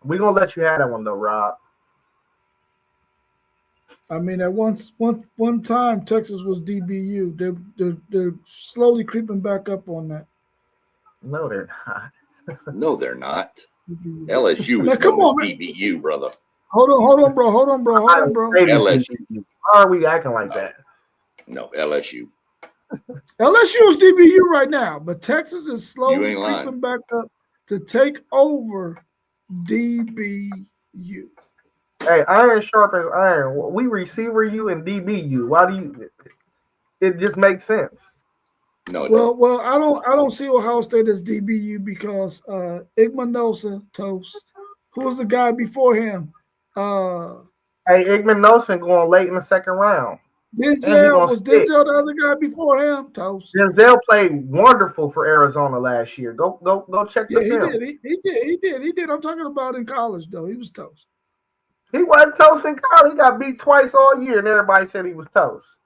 We're gonna let you have that one though, Rob. I mean, at one time Texas was DBU. They're slowly creeping back up on that. No, they're not. No, they're not. LSU is come on, DBU, brother. Hold on, bro. LSU. Why are we acting like that? No, LSU. LSU is DBU right now, but Texas is slowly lying. creeping back up to take over DBU. Hey, iron sharpens iron. We receiver you and DBU. Why do you? It just makes sense. No, well, I don't see Ohio State as DBU because Igmanosa toast. Who was the guy before him? Hey, Igmanosa going late in the second round. Denzel the other guy before him? Toast. Denzel played wonderful for Arizona last year. Go check the film. He did. I'm talking about in college though. He was toast. He wasn't toast in college. He got beat twice all year, and everybody said he was toast.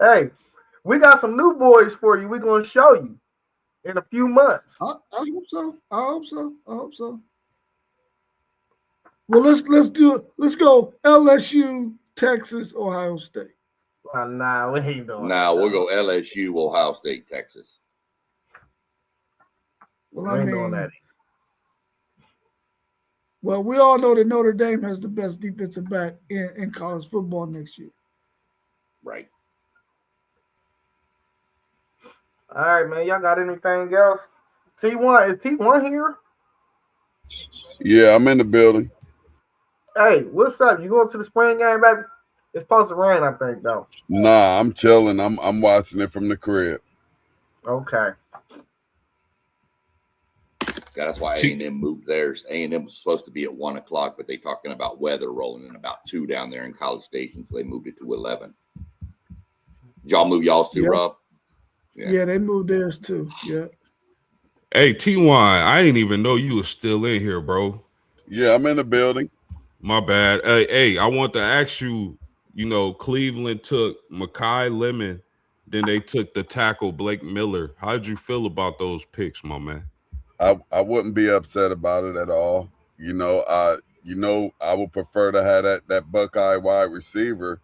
Hey, we got some new boys for you. We're gonna show you in a few months. I hope so. Well, let's do it. Let's go LSU, Texas, Ohio State. Nah, we ain't doing. Nah, we'll go LSU, Ohio State, Texas. Well, we ain't doing that. Well, we all know that Notre Dame has the best defensive back in college football next year. Right. All right, man. Y'all got anything else? T1, is T1 here? Yeah, I'm in the building. Hey, what's up? You going to the spring game, baby? It's supposed to rain, I think, though. Nah, I'm chilling. I'm watching it from the crib. Okay. That's why A&M moved theirs. A&M was supposed to be at 1 o'clock, but they talking about weather rolling in about 2 down there in College Station, so they moved it to 11. Did y'all move y'all's too, Rob? Yeah, they moved theirs too. Yeah. Hey, T1, I didn't even know you was still in here, bro. Yeah, I'm in the building. My bad. Hey, I want to ask you, Cleveland took Mekhi Lemon, then they took the tackle Blake Miller. How did you feel about those picks, my man? I wouldn't be upset about it at all. I would prefer to have that Buckeye wide receiver.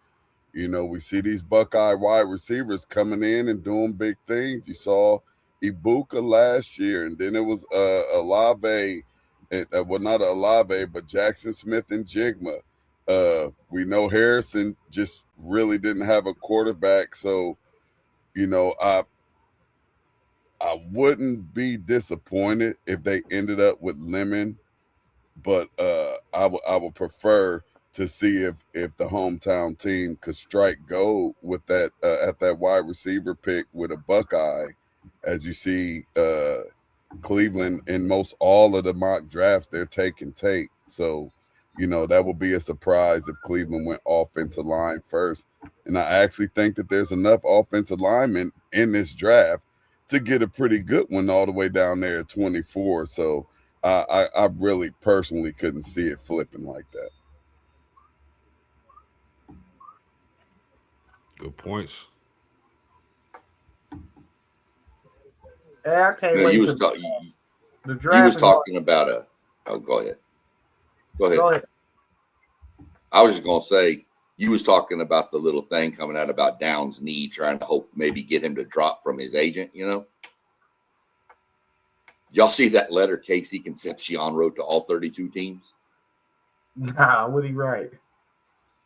We see these Buckeye wide receivers coming in and doing big things. You saw Ibuka last year, and then it was Olave, well, not Olave, but Jackson Smith and Jigma. We know Harrison just really didn't have a quarterback, so I wouldn't be disappointed if they ended up with Lemon, but I would prefer to see if the hometown team could strike gold with that at that wide receiver pick with a Buckeye, as you see Cleveland in most all of the mock drafts they're taking Tate. So, that would be a surprise if Cleveland went offensive line first. And I actually think that there's enough offensive linemen in this draft to get a pretty good one all the way down there at 24. So I really personally couldn't see it flipping like that. Good points. Yeah, I can't wait. The draft. He was talking about a. Oh, go ahead. Go ahead. I was just gonna say you was talking about the little thing coming out about Downs' knee, trying to hope maybe get him to drop from his agent. Y'all see that letter Casey Concepcion wrote to all 32 teams? Nah, what did he write?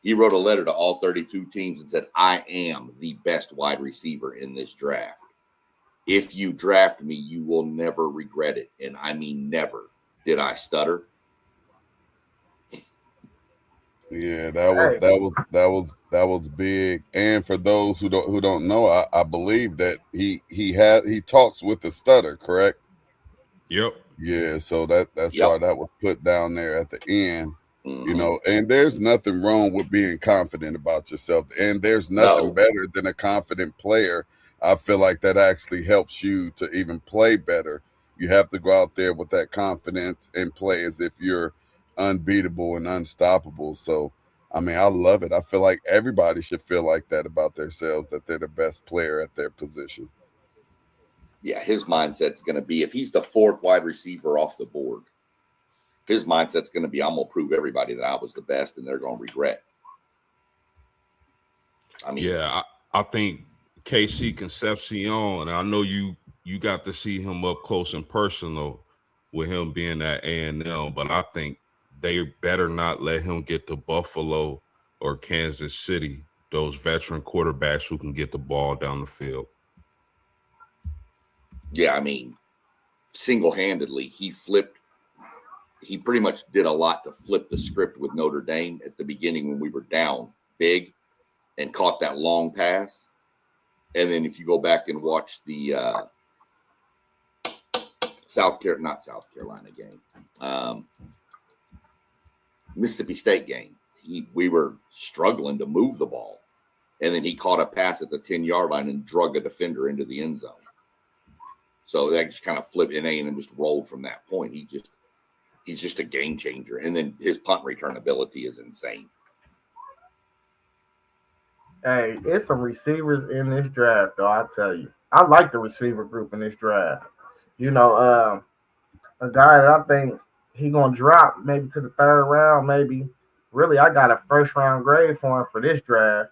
He wrote a letter to all 32 teams and said, I am the best wide receiver in this draft. If you draft me, you will never regret it. And I mean never. Did I stutter? Yeah, that was big. And for those who don't know, I believe that he talks with the stutter, correct? Yep. Yeah, so that's why that was put down there at the end. And there's nothing wrong with being confident about yourself. And there's nothing better than a confident player I feel like that actually helps you to even play better. You have to go out there with that confidence and play as if you're unbeatable and unstoppable. So, I mean, I love it. I feel like everybody should feel like that about themselves, that they're the best player at their position. Yeah, his mindset's going to be, if he's the fourth wide receiver off the board, his mindset's going to be, I'm going to prove everybody that I was the best, and they're going to regret. I mean, yeah, I think KC Concepcion, and I know you got to see him up close and personal with him being at A&M, but I think they better not let him get to Buffalo or Kansas City, those veteran quarterbacks who can get the ball down the field. Yeah, I mean, single-handedly, he pretty much did a lot to flip the script with Notre Dame at the beginning when we were down big and caught that long pass. And then if you go back and watch the not South Carolina game, Mississippi State game, we were struggling to move the ball. And then he caught a pass at the 10-yard line and drug a defender into the end zone. So that just kind of flipped in and just rolled from that point. He's just a game changer. And then his punt return ability is insane. Hey, it's some receivers in this draft, though, I tell you. I like the receiver group in this draft. You know, a guy that I think he going to drop maybe to the third round, maybe. Really, I got a first-round grade for him for this draft,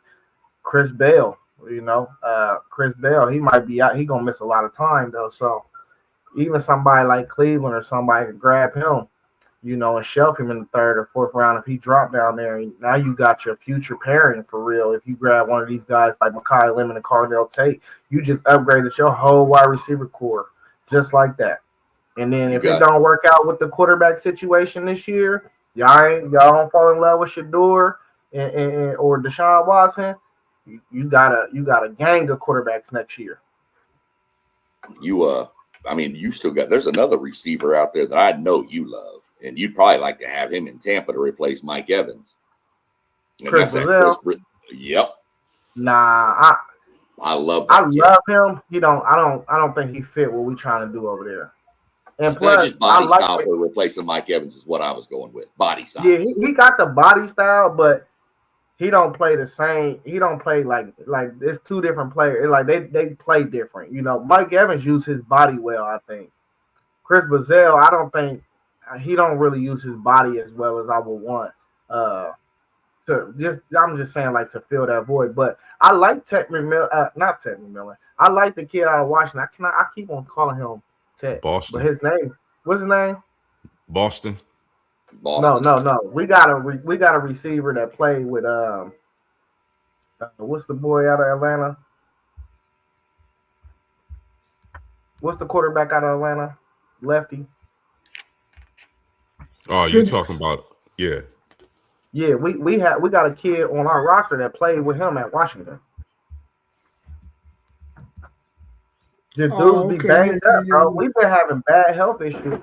Chris Bell. You know, Chris Bell, he might be out. He going to miss a lot of time, though. So even somebody like Cleveland or somebody can grab him, you know, and shelf him in the third or fourth round if he dropped down there. Now you got your future pairing for real. If you grab one of these guys like Mekhi Lemon and Cardell Tate, you just upgraded your whole wide receiver core just like that. And then if it don't work out with the quarterback situation this year, y'all don't fall in love with Shador and or Deshaun Watson, you got a gang of quarterbacks next year. I mean, you still got, there's another receiver out there that I know you love, and you'd probably like to have him in Tampa to replace Mike Evans. And Chris Brazil. Yep. Nah, I love that. I love him. I don't think he fit what we trying to do over there. And plus, just body style for replacing Mike Evans is what I was going with. Body size. Yeah, he got the body style, but he don't play the same. He don't play like it's two different players. Like they play different. You know, Mike Evans used his body well, I think. Chris Brazil, I don't think he don't really use his body as well as I would want. I'm just saying, like, to fill that void. But I like not Ted McMillan. I like the kid out of Washington. I keep on calling him Ted. Boston. But his name, what's his name? Boston. No. We got a receiver that played with what's the boy out of Atlanta? What's the quarterback out of Atlanta? Lefty. Oh, you talking about yeah. Yeah, we got a kid on our roster that played with him at Washington. The dudes be banged up, bro. We've been having bad health issues.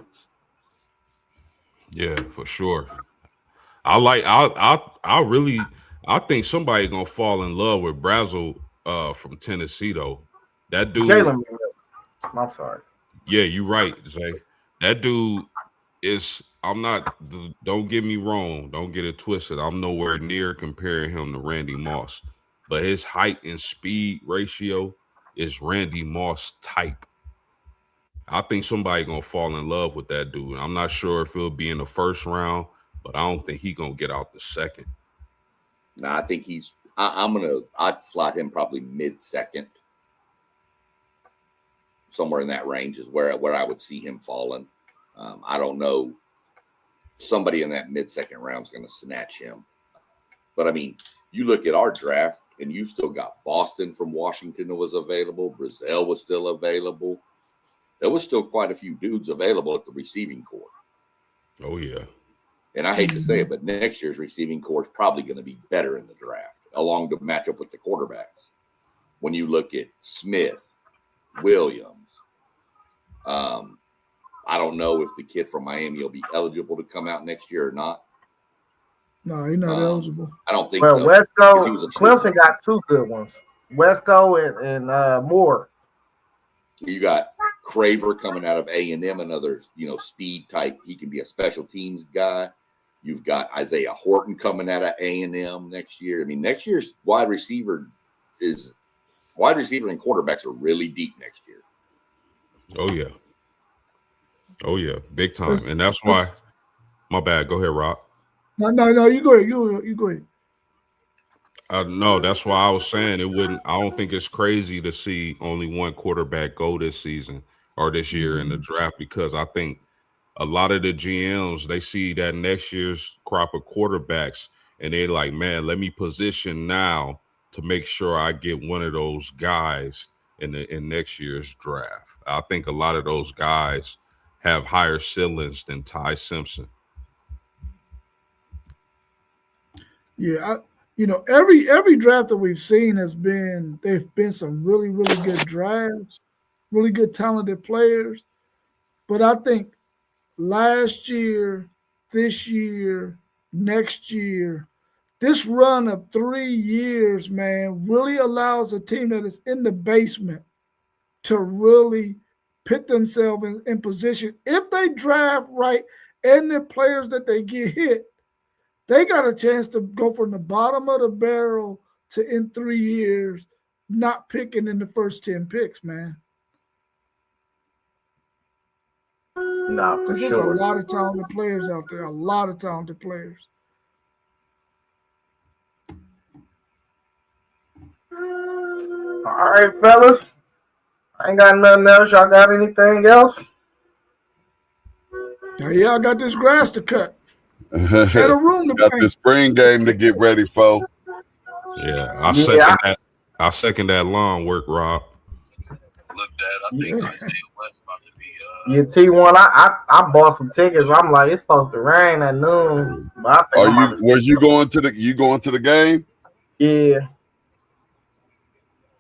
Yeah, for sure. I think somebody gonna fall in love with Brazel from Tennessee though. That dude. Jalen. I'm sorry. Yeah, you're right, Zay. That dude is. Don't get me wrong. Don't get it twisted. I'm nowhere near comparing him to Randy Moss, but his height and speed ratio is Randy Moss type. I think somebody gonna fall in love with that dude. I'm not sure if he'll be in the first round, but I don't think he's gonna get out the second. No, I think I'd slot him probably mid-second. Somewhere in that range is where I would see him falling. I don't know. Somebody in that mid-second round is going to snatch him. But, I mean, you look at our draft, and you still got Boston from Washington that was available. Brazil was still available. There was still quite a few dudes available at the receiving corps. Oh, yeah. And I hate to say it, but next year's receiving corps is probably going to be better in the draft, along to match up with the quarterbacks. When you look at Smith, Williams, I don't know if the kid from Miami will be eligible to come out next year or not. No, he's not eligible. I don't think so. Clemson got two good ones. Wesco and Moore. You got Craver coming out of A&M, another speed type. He can be a special teams guy. You've got Isaiah Horton coming out of A&M next year. I mean, next year's wide receiver and quarterbacks are really deep next year. Oh yeah, big time, and that's why. My bad. Go ahead, Rob. No. You go ahead. You go ahead. No, that's why I was saying it wouldn't. I don't think it's crazy to see only one quarterback go this season or this year in the draft, because I think a lot of the GMs, they see that next year's crop of quarterbacks and they're like, man, let me position now to make sure I get one of those guys in next year's draft. I think a lot of those guys have higher ceilings than Ty Simpson. Yeah, every draft that we've seen they've been some really, really good drafts, really good talented players. But I think last year, this year, next year, this run of 3 years, man, really allows a team that is in the basement to really put themselves in position. If they draft right and the players that they get hit, they got a chance to go from the bottom of the barrel to, in 3 years, not picking in the first 10 picks, man. No, for There's just sure. a lot of talented players out there, a lot of talented players. All right, fellas. I ain't got nothing else. Y'all got anything else? Yeah, I got this grass to cut. Had a room to got paint. the spring game to get ready for. Yeah, I second that lawn work, Rob. Look, Dad, I think Isaiah West about to be Yeah, T1. I bought some tickets. I'm like, it's supposed to rain at noon. But I think you going to the game? Yeah.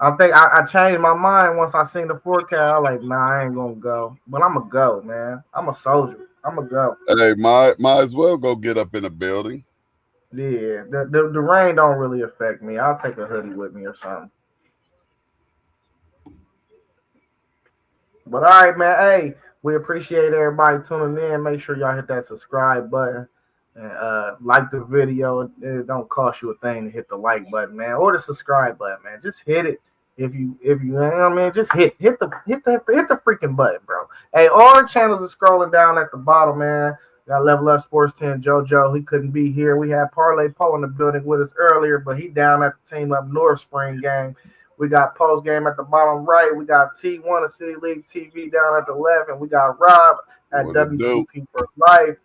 I think I changed my mind once I seen the forecast. I was like, nah, I ain't gonna go. But I'm gonna go, man. I'm a soldier. I'm gonna go. Hey, might as well go get up in the building. Yeah, the rain don't really affect me. I'll take a hoodie with me or something. But all right, man. Hey, we appreciate everybody tuning in. Make sure y'all hit that subscribe button and like the video. It don't cost you a thing to hit the like button, man, or the subscribe button, man. Just hit it. If you know what I mean, just hit the freaking button, bro. Hey, all our channels are scrolling down at the bottom, man. Got Level Up Sports 10 JoJo. He couldn't be here. We had Parlay Poe in the building with us earlier, but he down at the Team Up North spring game. We got Post Game at the bottom right. We got T1 of City League TV down at the left, and we got Rob at WTP Sports Life.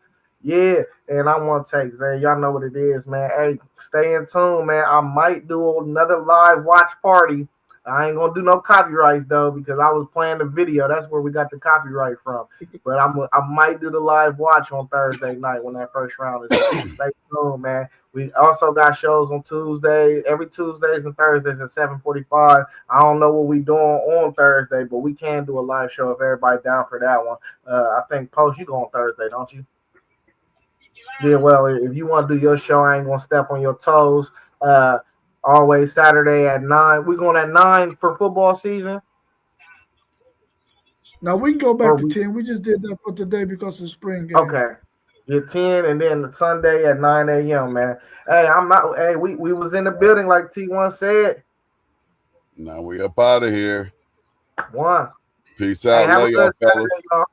Yeah, and I want to take Zay. Y'all know what it is, man. Hey, stay in tune, man. I might do another live watch party. I ain't gonna do no copyrights though, because I was playing the video. That's where we got the copyright from. But I might do the live watch on Thursday night when that first round is over. Stay tuned, man. We also got shows on Tuesday, every Tuesdays and Thursdays at 7:45. I don't know what we doing on Thursday, but we can do a live show if everybody down for that one. I think Post, you go on Thursday, don't you? Yeah, well, if you want to do your show, I ain't gonna step on your toes. Always Saturday at 9. We're going at 9 for football season. Now we can go back to 10. We just did that for today because of spring game. Okay. You're 10 and then the Sunday at 9 a.m., man. Hey, we was in the building like T1 said. Now we up out of here. One. Peace out. Love y'all, fellas. Y'all.